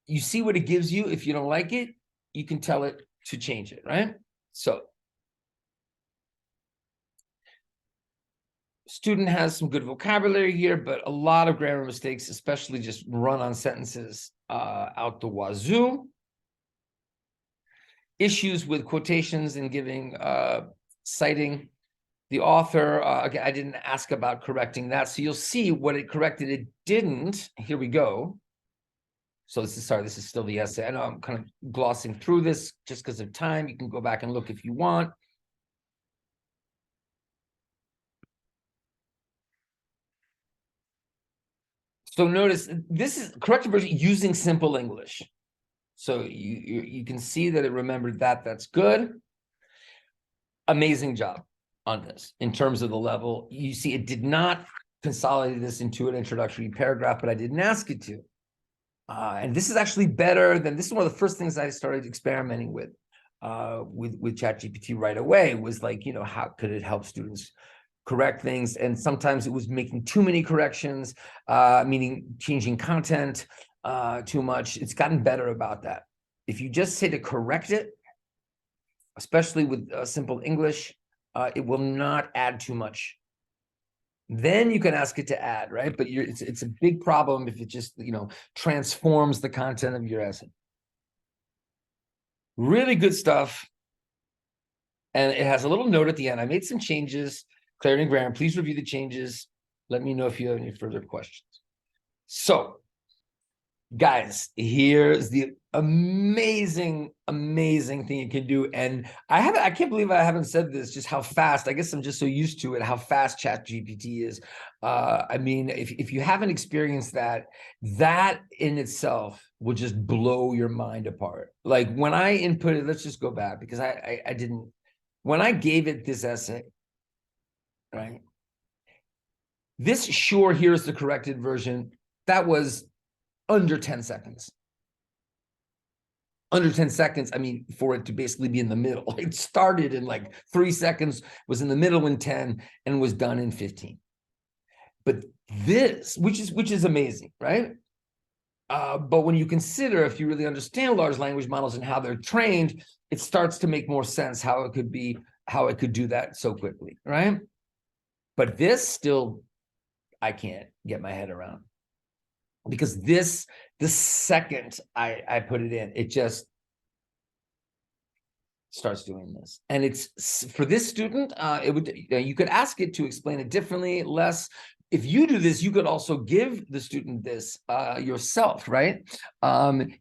you see what it gives you. If you don't like it, you can tell it to change it, right? So student has some good vocabulary here, but a lot of grammar mistakes, especially just run-on sentences out the wazoo. Issues with quotations and giving citing the author. Again, I didn't ask about correcting that. So you'll see what it corrected. It didn't. Here we go. So this is still the essay. I know I'm kind of glossing through this just because of time. You can go back and look if you want. So notice this is corrected version using simple English. So you can see that it remembered that. That's good. Amazing job on this in terms of the level. You see, it did not consolidate this into an introductory paragraph, but I didn't ask it to. And this is actually better than, this is one of the first things I started experimenting with ChatGPT right away, was like, you know, how could it help students correct things? And sometimes it was making too many corrections, meaning changing content too much. It's gotten better about that. If you just say to correct it, especially with simple English, it will not add too much. Then you can ask it to add, right? But it's a big problem if it just, you know, transforms the content of your essay. Really good stuff. And it has a little note at the end. I made some changes. Clarity and grammar, please review the changes. Let me know if you have any further questions. So, guys, here's the amazing thing you can do. And I can't believe I haven't said this, just how fast. I guess I'm just so used to it, how fast ChatGPT is. I mean, if you haven't experienced that in itself will just blow your mind apart. Like when I inputted, let's just go back, because I didn't, when I gave it this essay, right? This, sure, here's the corrected version. That was under 10 seconds. Under 10 seconds, I mean, for it to basically be in the middle. It started in like 3 seconds, was in the middle in 10, and was done in 15. But this, which is amazing, right? But when you consider, if you really understand large language models and how they're trained, it starts to make more sense how it could do that so quickly, right? But this still, I can't get my head around. Because the second I put it in, it just starts doing this. And it's, for this student, it would, you could ask it to explain it differently, less. If you do this, you could also give the student this yourself, right?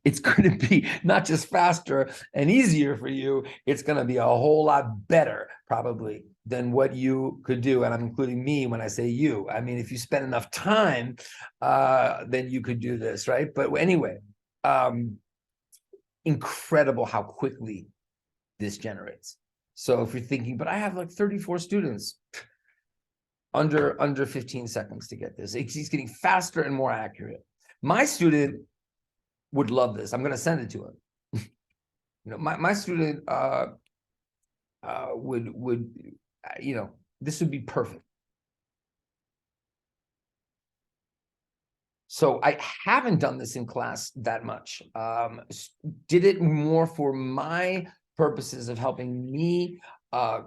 It's going to be not just faster and easier for you, it's going to be a whole lot better, probably, than what you could do. And I'm including me when I say you. I mean, if you spend enough time, then you could do this, right? But anyway, incredible how quickly this generates. So if you're thinking, but I have like 34 students, under 15 seconds to get this. He's getting faster and more accurate. My student would love this. I'm going to send it to him. My student would this would be perfect. So I haven't done this in class that much. Did it more for my purposes of helping me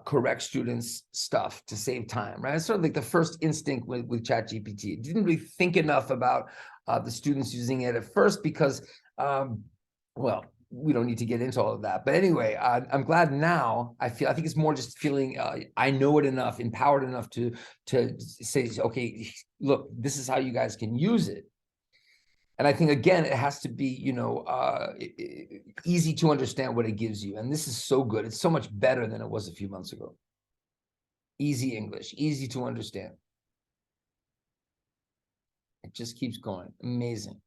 correct students' stuff to save time, right? It's sort of like the first instinct with ChatGPT. Didn't really think enough about the students using it at first because, well, we don't need to get into all of that. But anyway, I'm glad now. I think it's more just feeling I know it enough, empowered enough to say, okay, look, this is how you guys can use it. And I think, again, it has to be, easy to understand what it gives you. And this is so good. It's so much better than it was a few months ago. Easy English, easy to understand. It just keeps going. Amazing.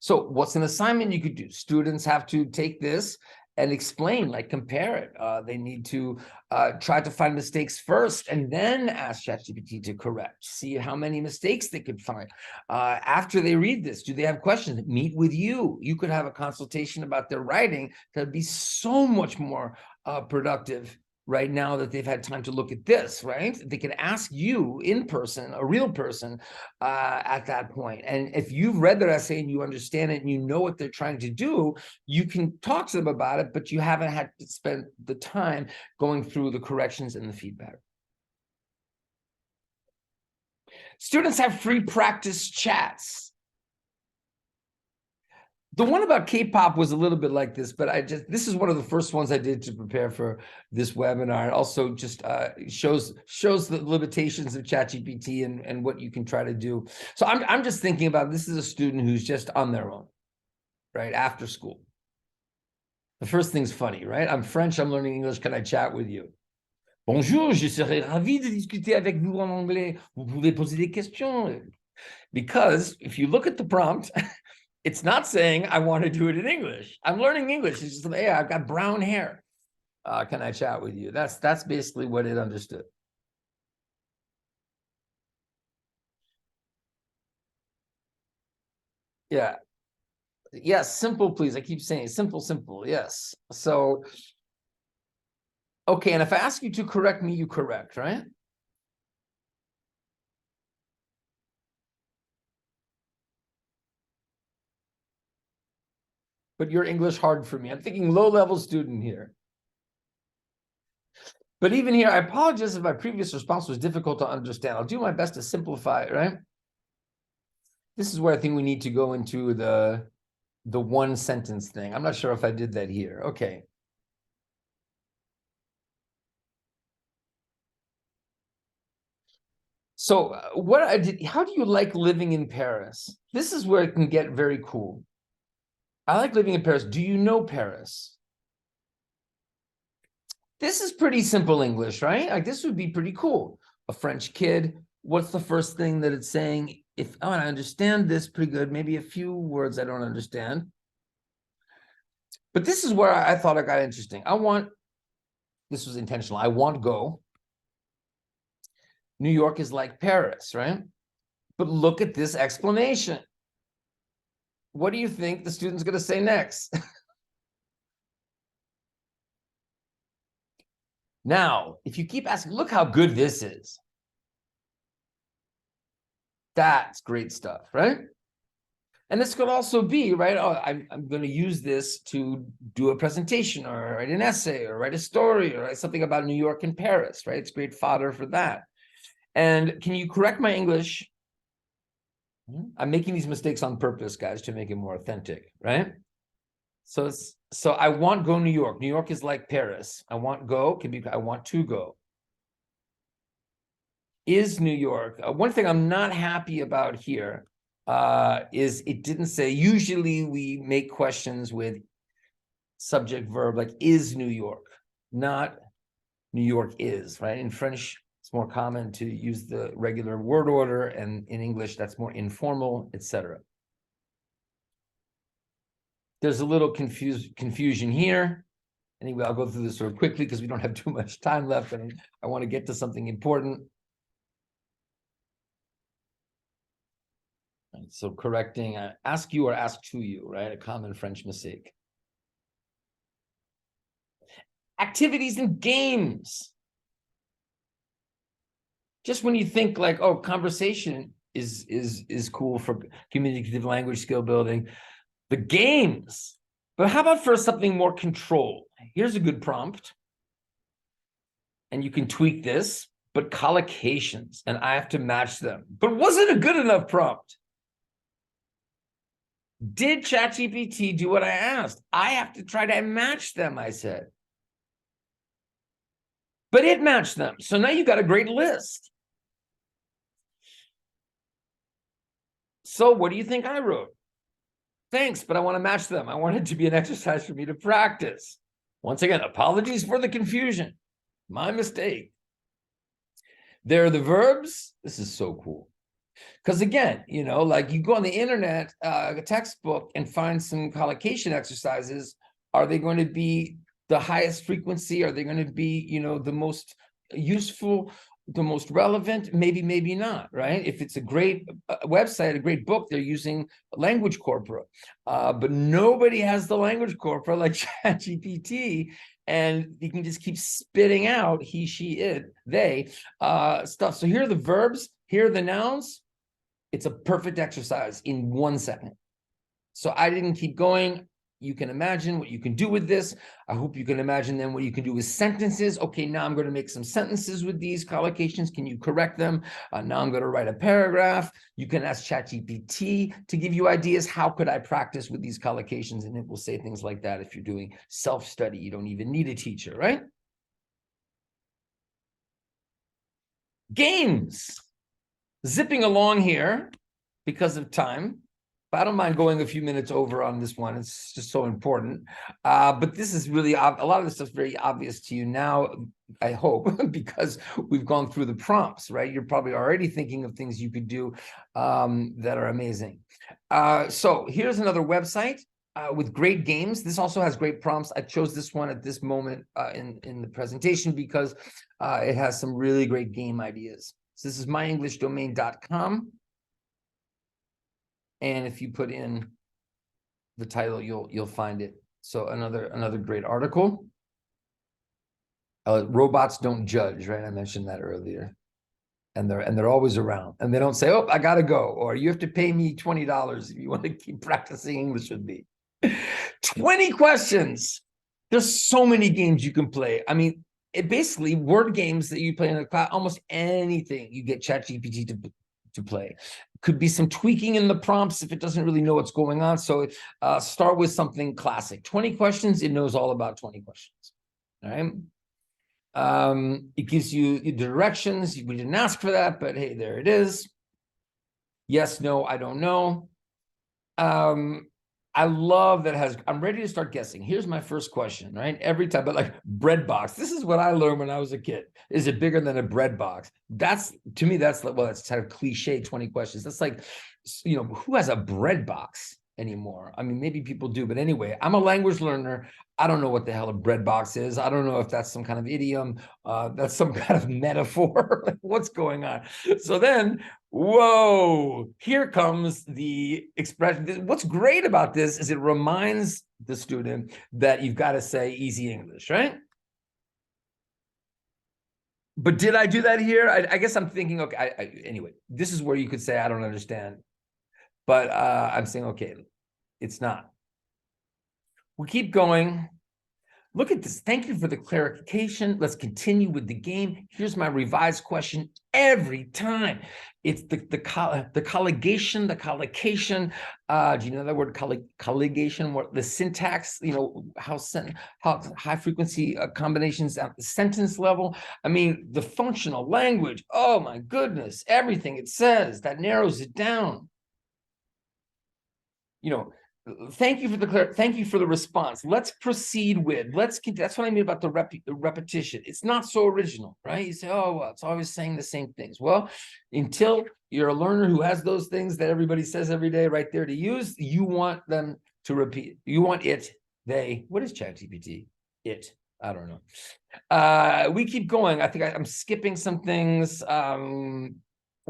So what's an assignment you could do? Students have to take this and explain, like compare it. They need to try to find mistakes first and then ask ChatGPT to correct, see how many mistakes they could find. After they read this, do they have questions? Meet with you. You could have a consultation about their writing that'd be so much more productive right now that they've had time to look at this, right? They can ask you in person, a real person at that point. And if you've read their essay and you understand it and you know what they're trying to do, you can talk to them about it, but you haven't had to spend the time going through the corrections and the feedback. Students have free practice chats. The one about K-pop was a little bit like this, but this is one of the first ones I did to prepare for this webinar. It also just shows the limitations of ChatGPT and what you can try to do. So I'm just thinking about, this is a student who's just on their own, right, after school. The first thing's funny, right? I'm French, I'm learning English, can I chat with you? Bonjour, je serais ravi de discuter avec vous en anglais. Vous pouvez poser des questions. Because if you look at the prompt, it's not saying I want to do it in English. I'm learning English. It's just, hey, I've got brown hair. Can I chat with you? That's basically what it understood. Yeah. Yes, simple, please. I keep saying simple, simple. Yes. So, okay. And if I ask you to correct me, you correct, right? But your English hard for me. I'm thinking low-level student here. But even here, I apologize if my previous response was difficult to understand. I'll do my best to simplify it, right? This is where I think we need to go into the one sentence thing. I'm not sure if I did that here. Okay. So what I did, how do you like living in Paris? This is where it can get very cool. I like living in Paris. Do you know Paris? This is pretty simple English, right? Like this would be pretty cool. A French kid, what's the first thing that it's saying? I understand this pretty good, maybe a few words I don't understand. But this is where I thought it got interesting. This was intentional. I want go. New York is like Paris, right? But look at this explanation. What do you think the student's going to say next? Now, if you keep asking, look how good this is. That's great stuff, right? And this could also be, right? Oh, I'm going to use this to do a presentation or write an essay or write a story or write something about New York and Paris, right? It's great fodder for that. And can you correct my English? I'm making these mistakes on purpose, guys, to make it more authentic, right? So I want go New York. New York is like Paris. I want go can be I want to go. Is New York. One thing I'm not happy about here is it didn't say, usually we make questions with subject verb, like is New York, not New York is, right? In French, it's more common to use the regular word order, and in English, that's more informal, etc. There's a little confusion here. Anyway, I'll go through this sort of quickly because we don't have too much time left and I want to get to something important. Right, so correcting, ask you or ask to you, right? A common French mistake. Activities and games. Just when you think like, oh, conversation is cool for communicative language skill building, the games. But how about for something more controlled? Here's a good prompt. And you can tweak this, but collocations, and I have to match them. But was it a good enough prompt? Did ChatGPT do what I asked? I have to try to match them, I said. But it matched them. So now you got a great list. So what do you think I wrote? Thanks, but I want to match them. I want it to be an exercise for me to practice. Once again, apologies for the confusion. My mistake. There are the verbs. This is so cool. Because again, you know, like you go on the internet, a textbook, and find some collocation exercises. Are they going to be the highest frequency? Are they going to be, you know, the most useful, the most relevant? Maybe, maybe not, right? If it's a great website, a great book, they're using language corpora. But nobody has the language corpora like ChatGPT. And you can just keep spitting out he, she, it, they stuff. So here are the verbs, here are the nouns. It's a perfect exercise in 1 second. So I didn't keep going. You can imagine what you can do with this. I hope you can imagine then what you can do with sentences. Okay, now I'm going to make some sentences with these collocations. Can you correct them? Now I'm going to write a paragraph. You can ask ChatGPT to give you ideas. How could I practice with these collocations? And it will say things like that. If you're doing self-study, you don't even need a teacher, right? Games. Zipping along here because of time. I don't mind going a few minutes over on this one. It's just so important. But this is really, a lot of this stuff's very obvious to you now, I hope, because we've gone through the prompts, right? You're probably already thinking of things you could do that are amazing. So here's another website with great games. This also has great prompts. I chose this one at this moment in the presentation because it has some really great game ideas. So this is myenglishdomain.com. And if you put in the title, you'll find it. So another great article. Robots don't judge, right? I mentioned that earlier. And they're always around. And they don't say, oh, I gotta go, or you have to pay me $20 if you want to keep practicing English with me. 20 questions. There's so many games you can play. I mean, it basically word games that you play in a class, almost anything you get ChatGPT to play. Could be some tweaking in the prompts if it doesn't really know what's going on. So start with something classic. 20 questions, it knows all about 20 questions. All right. It gives you directions. We didn't ask for that, but hey, there it is. Yes, no, I don't know. I love that it has, I'm ready to start guessing. Here's my first question, right? Every time, but like bread box. This is what I learned when I was a kid. Is it bigger than a bread box? That's, to me, that's like, well, that's kind of cliche 20 questions. That's like, you know, who has a bread box anymore? I mean, maybe people do, but anyway, I'm a language learner. I don't know what the hell a bread box is. I don't know if that's some kind of idiom. That's some kind of metaphor. Like, what's going on? So then, whoa, here comes the expression. What's great about this is it reminds the student that you've got to say easy English, right? But did I do that here? I guess I'm thinking, okay, anyway, this is where you could say, I don't understand. But I'm saying, okay, it's not. We keep going. Look at this. Thank you for the clarification. Let's continue with the game. Here's my revised question every time. It's the colligation, the collocation. Do you know that word colligation? What the syntax? You know how high frequency combinations at the sentence level. I mean the functional language. Oh my goodness! Everything it says that narrows it down. You know. Thank you for the response. Let's proceed with, that's what I mean about the repetition. It's not so original, right? You say, oh, well, it's always saying the same things. Well, until you're a learner who has those things that everybody says every day right there to use, you want them to repeat. You want it, they, what is ChatGPT? it. I don't know. We keep going. I think I'm skipping some things. I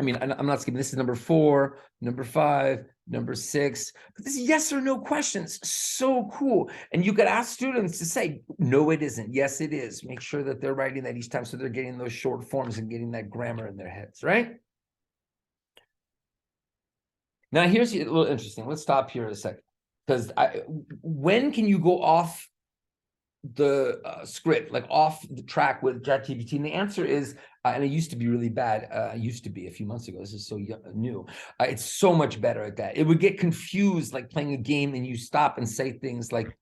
mean, I'm not skipping. This is number 4, number 5, number 6. But this is yes or no questions. So cool. And you could ask students to say, no, it isn't. Yes, it is. Make sure that they're writing that each time so they're getting those short forms and getting that grammar in their heads, right? Now, here's a little interesting. Let's stop here a second. Because when can you go off the script, like off the track with ChatGPT? And the answer is, and it used to be really bad. Used to be a few months ago. This is so new. It's so much better at that. It would get confused, like playing a game, and you stop and say things like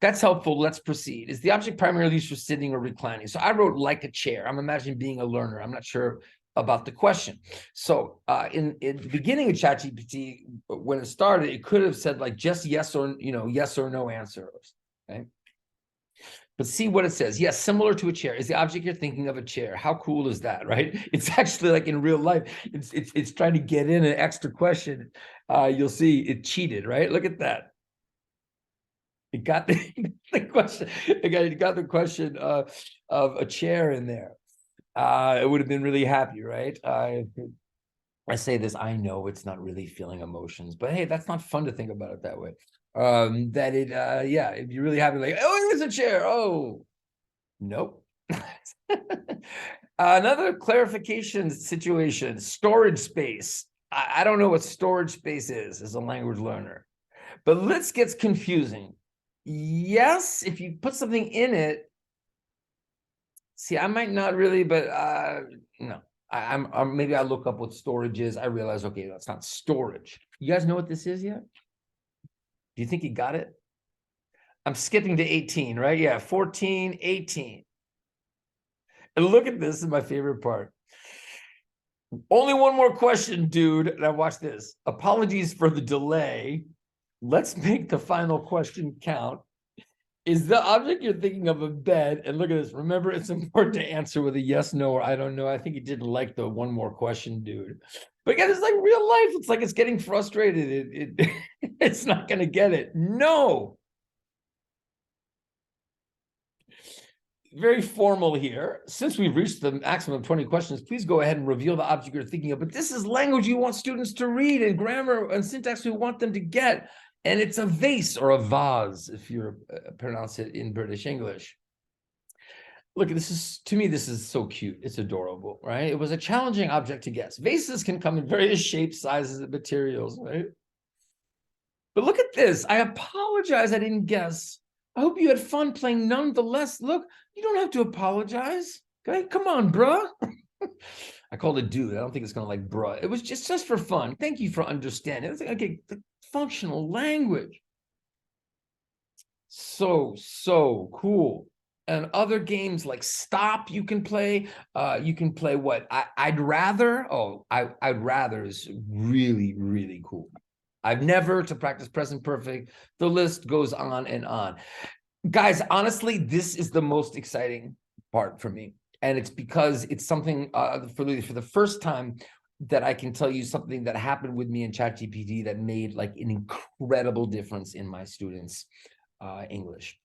that's helpful. Let's proceed. Is the object primarily used for sitting or reclining? So I wrote like a chair. I'm imagining being a learner. I'm not sure about the question. So in the beginning of ChatGPT, when it started, it could have said like just yes or no answers. Okay. But see what it says. Yes, similar to a chair. Is the object you're thinking of a chair? How cool is that, right? It's actually like in real life. It's trying to get in an extra question. You'll see it cheated, right? Look at that. It got the question. It got the question of a chair in there. It would have been really happy, right? I say this, I know it's not really feeling emotions, but hey, that's not fun to think about it that way. Yeah, if you're really happy, like, oh, there's a chair. Oh, nope. Another clarification situation, storage space. I don't know what storage space is as a language learner, but let's get confusing. Yes, if you put something in it, see, I might not really, but no. I'm maybe I look up what storage is. I realize, okay, that's not storage. You guys know what this is yet? Do you think you got it? I'm skipping to 18, right? Yeah, 14, 18. And look at this, is my favorite part. Only one more question, dude. Now watch this. Apologies for the delay. Let's make the final question count. Is the object you're thinking of a bed? And look at this. Remember, it's important to answer with a yes, no, or I don't know. I think he didn't like the one more question, dude. But again, it's like real life. It's like it's getting frustrated. It's not going to get it. No. Very formal here. Since we've reached the maximum of 20 questions, please go ahead and reveal the object you're thinking of. But this is language you want students to read, and grammar and syntax we want them to get. And it's a vase or a vase, if you pronounce it in British English. Look, this is, to me, this is so cute. It's adorable, right? It was a challenging object to guess. Vases can come in various shapes, sizes, and materials, right? But look at this. I apologize I didn't guess. I hope you had fun playing nonetheless. Look, you don't have to apologize. Okay, come on, bruh. I called it dude. I don't think it's gonna like bruh. It was just for fun. Thank you for understanding. It's like, okay, the functional language. So cool. And other games like Stop, you can play. You can play what? I'd rather. Oh, I'd rather is really, really cool. I've never to practice present perfect. The list goes on and on. Guys, honestly, this is the most exciting part for me. And it's because it's something for the first time that I can tell you something that happened with me in ChatGPT that made like an incredible difference in my students' English.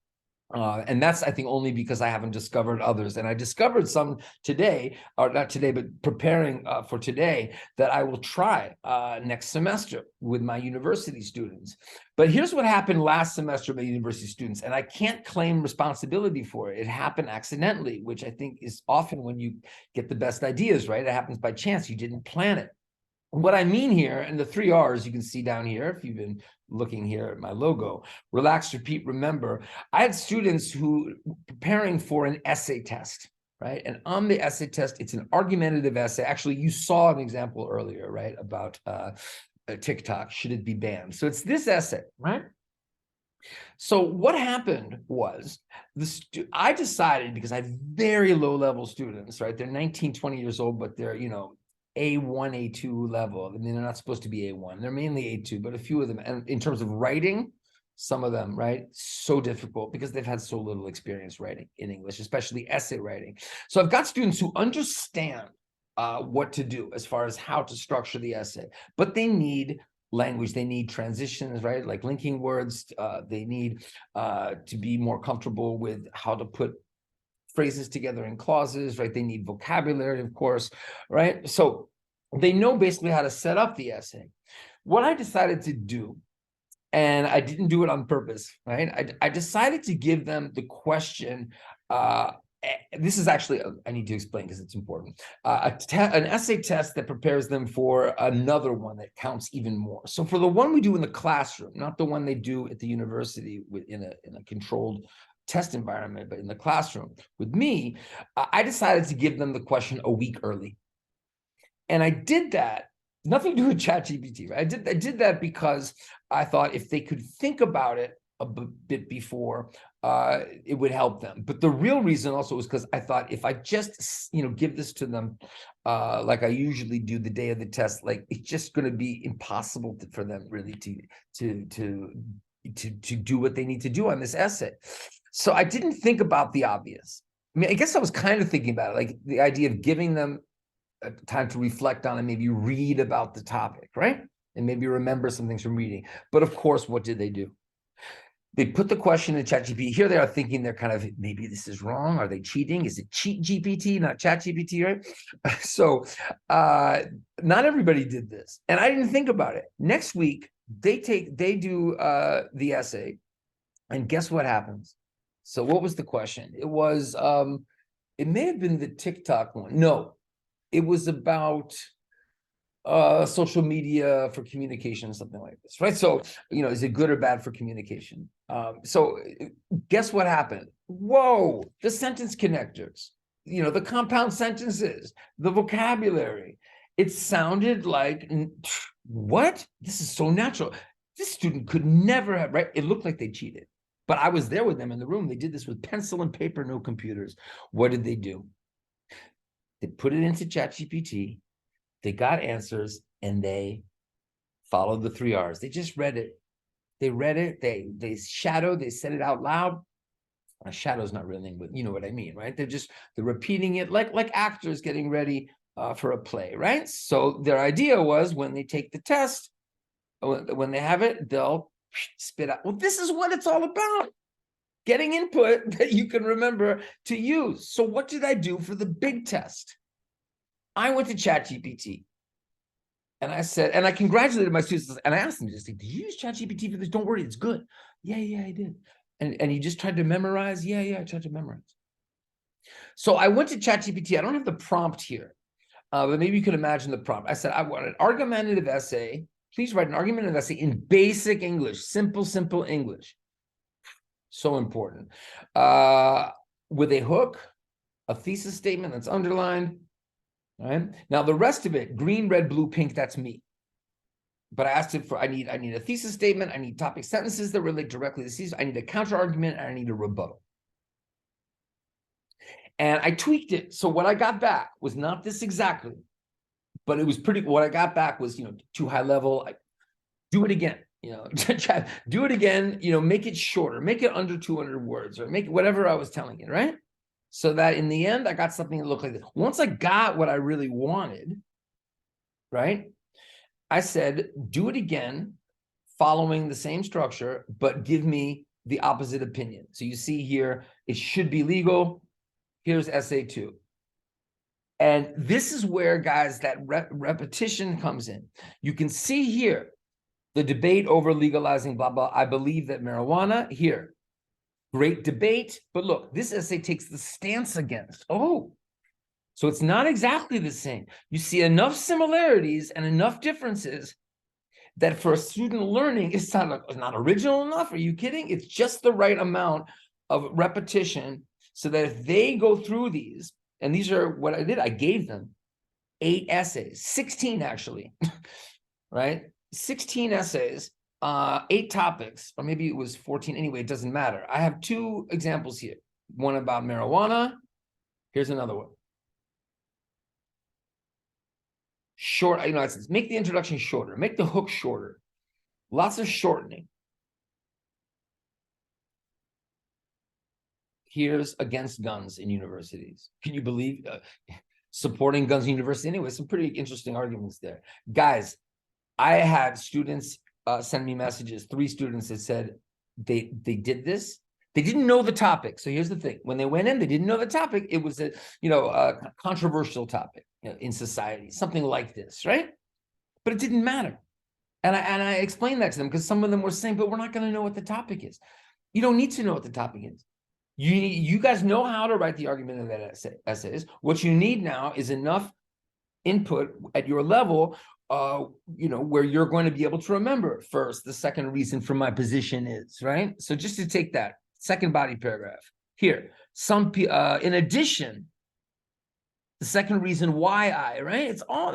And that's, I think, only because I haven't discovered others. And I discovered some today, or not today, but preparing for today, that I will try next semester with my university students. But here's what happened last semester with my university students, and I can't claim responsibility for it. It happened accidentally, which I think is often when you get the best ideas, right? It happens by chance. You didn't plan it. What I mean here, and the 3 R's you can see down here, if you've been looking here at my logo, relax, repeat, remember. I had students who preparing for an essay test, right? And on the essay test, it's an argumentative essay. Actually, you saw an example earlier, right? About TikTok, should it be banned? So it's this essay, right? So what happened was I decided, because I have very low level students, right? They're 19, 20 years old, but they're, A1, A2 level. I mean, they're not supposed to be A1. They're mainly A2, but a few of them. And in terms of writing, some of them, right? So difficult because they've had so little experience writing in English, especially essay writing. So I've got students who understand what to do as far as how to structure the essay, but they need language. They need transitions, right? Like linking words. They need to be more comfortable with how to put phrases together in clauses, right? They need vocabulary, of course, right? So they know basically how to set up the essay. What I decided to do, and I didn't do it on purpose, right? I decided to give them the question. This is actually, I need to explain because it's important. An essay test that prepares them for another one that counts even more. So for the one we do in the classroom, not the one they do at the university in a controlled test environment, but in the classroom with me, I decided to give them the question a week early. And I did that, nothing to do with ChatGPT, right? I did that because I thought if they could think about it a bit before, it would help them. But the real reason also was because I thought if I just, give this to them like I usually do the day of the test, like it's just going to be impossible for them really to do what they need to do on this essay. So I didn't think about the obvious. I mean, I guess I was kind of thinking about it, like the idea of giving them time to reflect on and maybe read about the topic, right? And maybe remember some things from reading. But of course, what did they do? They put the question in ChatGPT. Here they are thinking they're kind of, maybe this is wrong. Are they cheating? Is it cheat GPT, not ChatGPT, right? So not everybody did this. And I didn't think about it. Next week, they do the essay. And guess what happens? So what was the question? It was, it may have been the TikTok one. No, it was about social media for communication, something like this, right? So, is it good or bad for communication? So guess what happened? Whoa, the sentence connectors, the compound sentences, the vocabulary. It sounded like, what? This is so natural. This student could never have, right? It looked like they cheated. But I was there with them in the room. They did this with pencil and paper, no computers. What did they do? They put it into ChatGPT. They got answers and they followed the 3 R's. They just read it. They read it. They shadowed. They said it out loud. Shadow's not really, but you know what I mean, right? They're repeating it like actors getting ready for a play, right? So their idea was when they take the test, when they have it, they'll spit out. Well, this is what it's all about. Getting input that you can remember to use. So what did I do for the big test? I went to ChatGPT and I said, and I congratulated my students and I asked them, just like, did you use ChatGPT for this? Don't worry, it's good. Yeah, I did. And you just tried to memorize? Yeah, I tried to memorize. So I went to ChatGPT. I don't have the prompt here, but maybe you can imagine the prompt. I said, I want an argumentative essay. Please write an argumentative essay in basic English, simple English. So important. With a hook, a thesis statement that's underlined. All right. Now the rest of it, green, red, blue, pink, that's me. But I asked it for, I need a thesis statement, I need topic sentences that relate directly to the thesis, I need a counter argument, and I need a rebuttal. And I tweaked it. So what I got back was not this exactly, but it was what I got back was, too high level. Do it again, do it again, make it shorter, make it under 200 words or make it whatever I was telling you, right? So that in the end, I got something that looked like this. Once I got what I really wanted, right? I said, do it again, following the same structure, but give me the opposite opinion. So you see here, it should be legal. Here's essay 2. And this is where, guys, that repetition comes in. You can see here, the debate over legalizing blah, blah. I believe that marijuana here. Great debate, but look, this essay takes the stance against. Oh, so it's not exactly the same. You see enough similarities and enough differences that for a student learning, it's not original enough. Are you kidding? It's just the right amount of repetition so that if they go through these, and these are what I did, I gave them 8 essays, 16 actually, right? 16 essays. 8 topics, or maybe it was 14 anyway, it doesn't matter. I have 2 examples here. One about marijuana. Here's another one. Short, it says, make the introduction shorter, make the hook shorter. Lots of shortening. Here's against guns in universities. Can you believe supporting guns in university? Anyway, some pretty interesting arguments there. Guys, I had students send me messages, 3 students that said they did this. They didn't know the topic. So here's the thing. When they went in, they didn't know the topic. It was a, a controversial topic in society, something like this, right? But it didn't matter. And I explained that to them because some of them were saying, but we're not going to know what the topic is. You don't need to know what the topic is. You guys know how to write the argument of that essays. What you need now is enough input at your level, where you're going to be able to remember first, the second reason for my position is, right? So just to take that second body paragraph here, in addition, the second reason why right? It's all,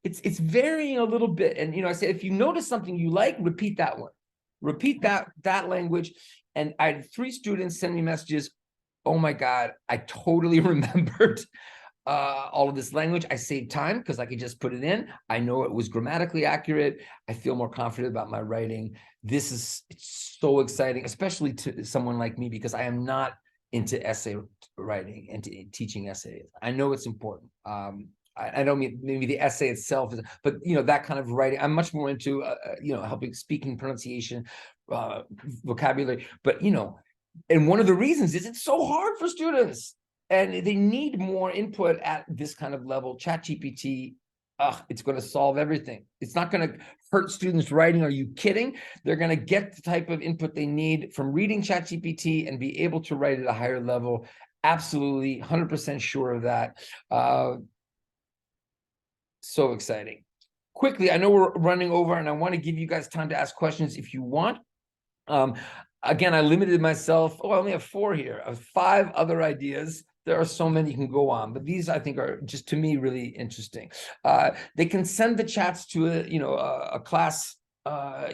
it's varying a little bit. And, I say, if you notice something you like, repeat that one, repeat that language. And I had 3 students send me messages. Oh my God, I totally remembered all of this language. I saved time because I could just put it in. I know it was grammatically accurate. I feel more confident about my writing. It's so exciting, especially to someone like me, because I am not into essay writing and teaching essays. I know it's important. I don't mean maybe the essay itself, but that kind of writing. I'm much more into helping speaking, pronunciation, vocabulary. But and one of the reasons is it's so hard for students. And they need more input at this kind of level. ChatGPT, it's going to solve everything. It's not going to hurt students' writing. Are you kidding? They're going to get the type of input they need from reading ChatGPT and be able to write at a higher level. Absolutely, 100% sure of that. So exciting. Quickly, I know we're running over, and I want to give you guys time to ask questions if you want. Again, I limited myself. I only have 4 here. 5 other ideas. There are so many you can go on, but these I think are just, to me, really interesting. They can send the chats to a class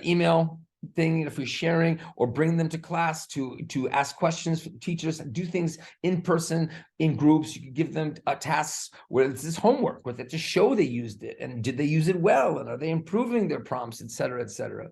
email thing if we're sharing, or bring them to class to ask questions for teachers, do things in person, in groups. You can give them tasks where it's this homework with it to show they used it, and did they use it well, and are they improving their prompts, et cetera, et cetera.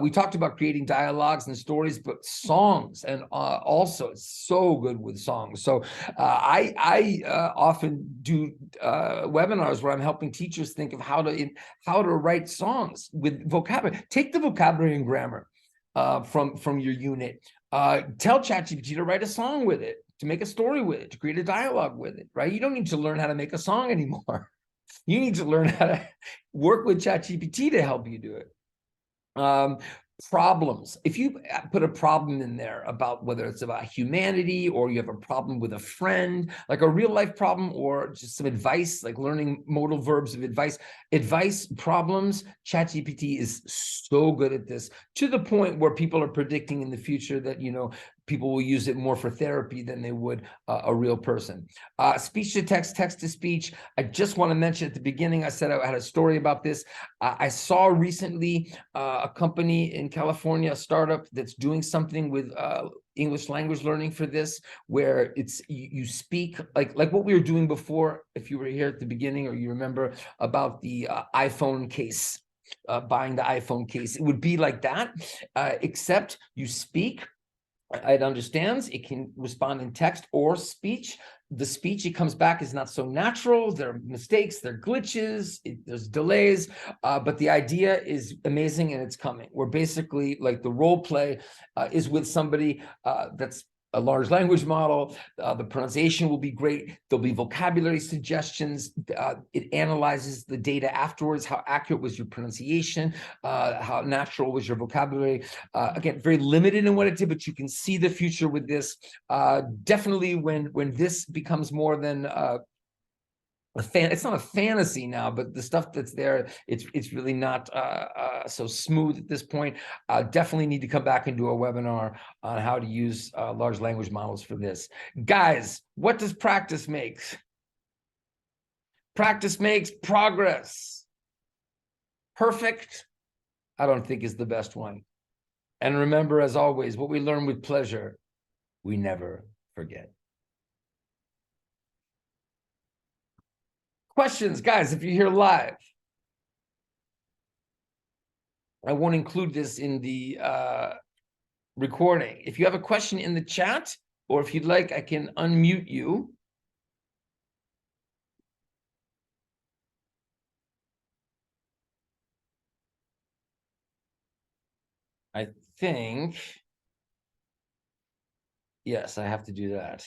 We talked about creating dialogues and stories, but songs, and also it's so good with songs. So I often do webinars where I'm helping teachers think of how to write songs with vocabulary. Take the vocabulary and grammar from your unit. Tell ChatGPT to write a song with it, to make a story with it, to create a dialogue with it, right? You don't need to learn how to make a song anymore. You need to learn how to work with ChatGPT to help you do it. Problems. If you put a problem in there about whether it's about humanity, or you have a problem with a friend, like a real life problem, or just some advice, like learning modal verbs of advice problems, ChatGPT is so good at this, to the point where people are predicting in the future that, people will use it more for therapy than they would a real person. Speech to text, text to speech. I just want to mention at the beginning, I said I had a story about this. I saw recently a company in California, a startup that's doing something with English language learning for this, where it's you speak like what we were doing before, if you were here at the beginning, or you remember about the iPhone case, buying the iPhone case. It would be like that, except you speak. It understands, it can respond in text or speech. The speech it comes back is not so natural. There are mistakes, there are glitches, there's delays, but the idea is amazing, and it's coming. We're basically, like, the role play is with somebody that's a large language model. The pronunciation will be great. There'll be vocabulary suggestions. It analyzes the data afterwards. How accurate was your pronunciation? How natural was your vocabulary? Again, very limited in what it did, but you can see the future with this. Definitely when this becomes more than it's not a fantasy now, but the stuff that's there, it's really not so smooth at this point. Definitely need to come back and do a webinar on how to use large language models for this. Guys, what does practice make? Practice makes progress. Perfect, I don't think, is the best one. And remember, as always, what we learn with pleasure, we never forget. Questions, guys, if you're here live. I won't include this in the recording. If you have a question in the chat, or if you'd like, I can unmute you. I think, yes, I have to do that.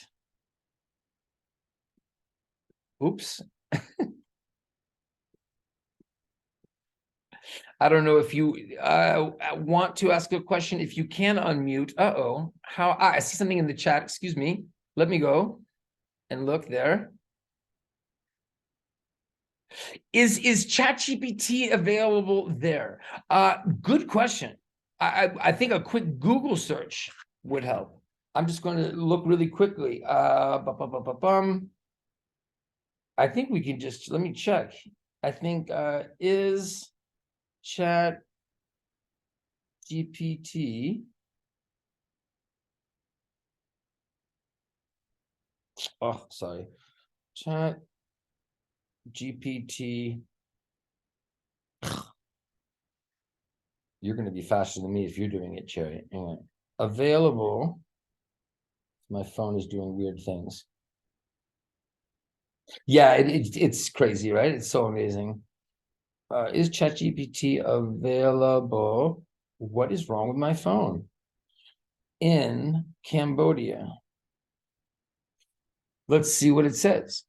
Oops. I don't know if you want to ask a question. If you can unmute, how I see something in the chat. Excuse me. Let me go and look there. Is ChatGPT available there? Good question. I think a quick Google search would help. I'm just going to look really quickly. I think we can just, let me check. I think is ChatGPT. Oh, sorry. ChatGPT. You're going to be faster than me if you're doing it, Cherry. Anyway, available. My phone is doing weird things. Yeah, it's crazy, right? It's so amazing. Is ChatGPT available? What is wrong with my phone? In Cambodia. Let's see what it says.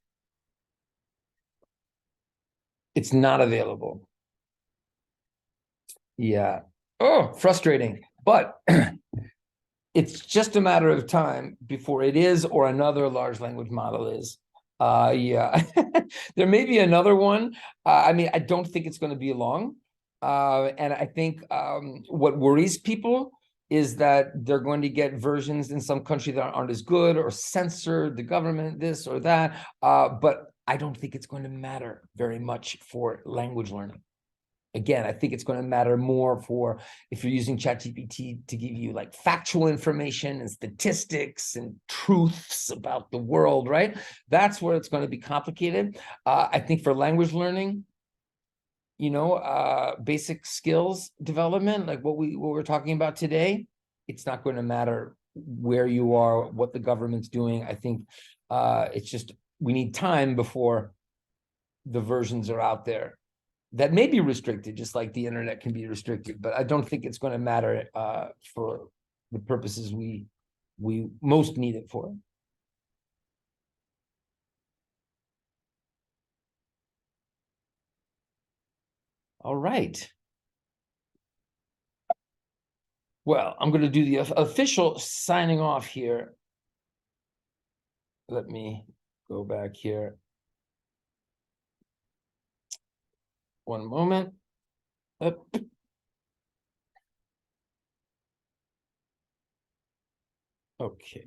It's not available. Yeah. Oh, frustrating. But it's just a matter of time before it is or another large language model is. Yeah. There may be another one. I mean, I don't think it's going to be long. And I think what worries people is that they're going to get versions in some country that aren't as good or censored the government, this or that. But I don't think it's going to matter very much for language learning. Again, I think it's going to matter more for if you're using ChatGPT to give you like factual information and statistics and truths about the world, right? That's where it's going to be complicated. I think for language learning, basic skills development, like what we're talking about today, it's not going to matter where you are, what the government's doing. I think it's just we need time before the versions are out there that may be restricted, just like the internet can be restricted, but I don't think it's going to matter for the purposes we most need it for. All right. Well, I'm going to do the official signing off here. Let me go back here. One moment. Okay.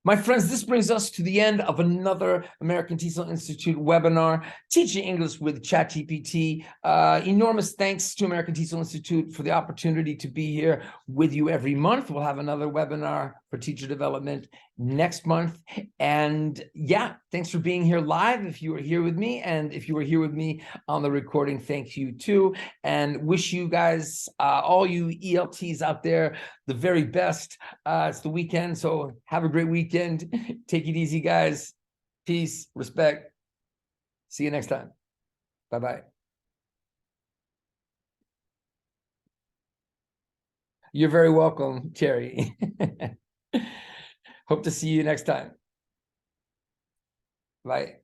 My friends, this brings us to the end of another American TESOL Institute webinar, Teaching English with ChatGPT. Enormous thanks to American TESOL Institute for the opportunity to be here with you every month. We'll have another webinar for teacher development next month. And yeah, thanks for being here live if you were here with me. And if you were here with me on the recording, thank you too. And wish you guys, all you ELTs out there, the very best. It's the weekend, so have a great weekend. Take it easy, guys. Peace, respect. See you next time. Bye-bye. You're very welcome, Terry. Hope to see you next time. Bye.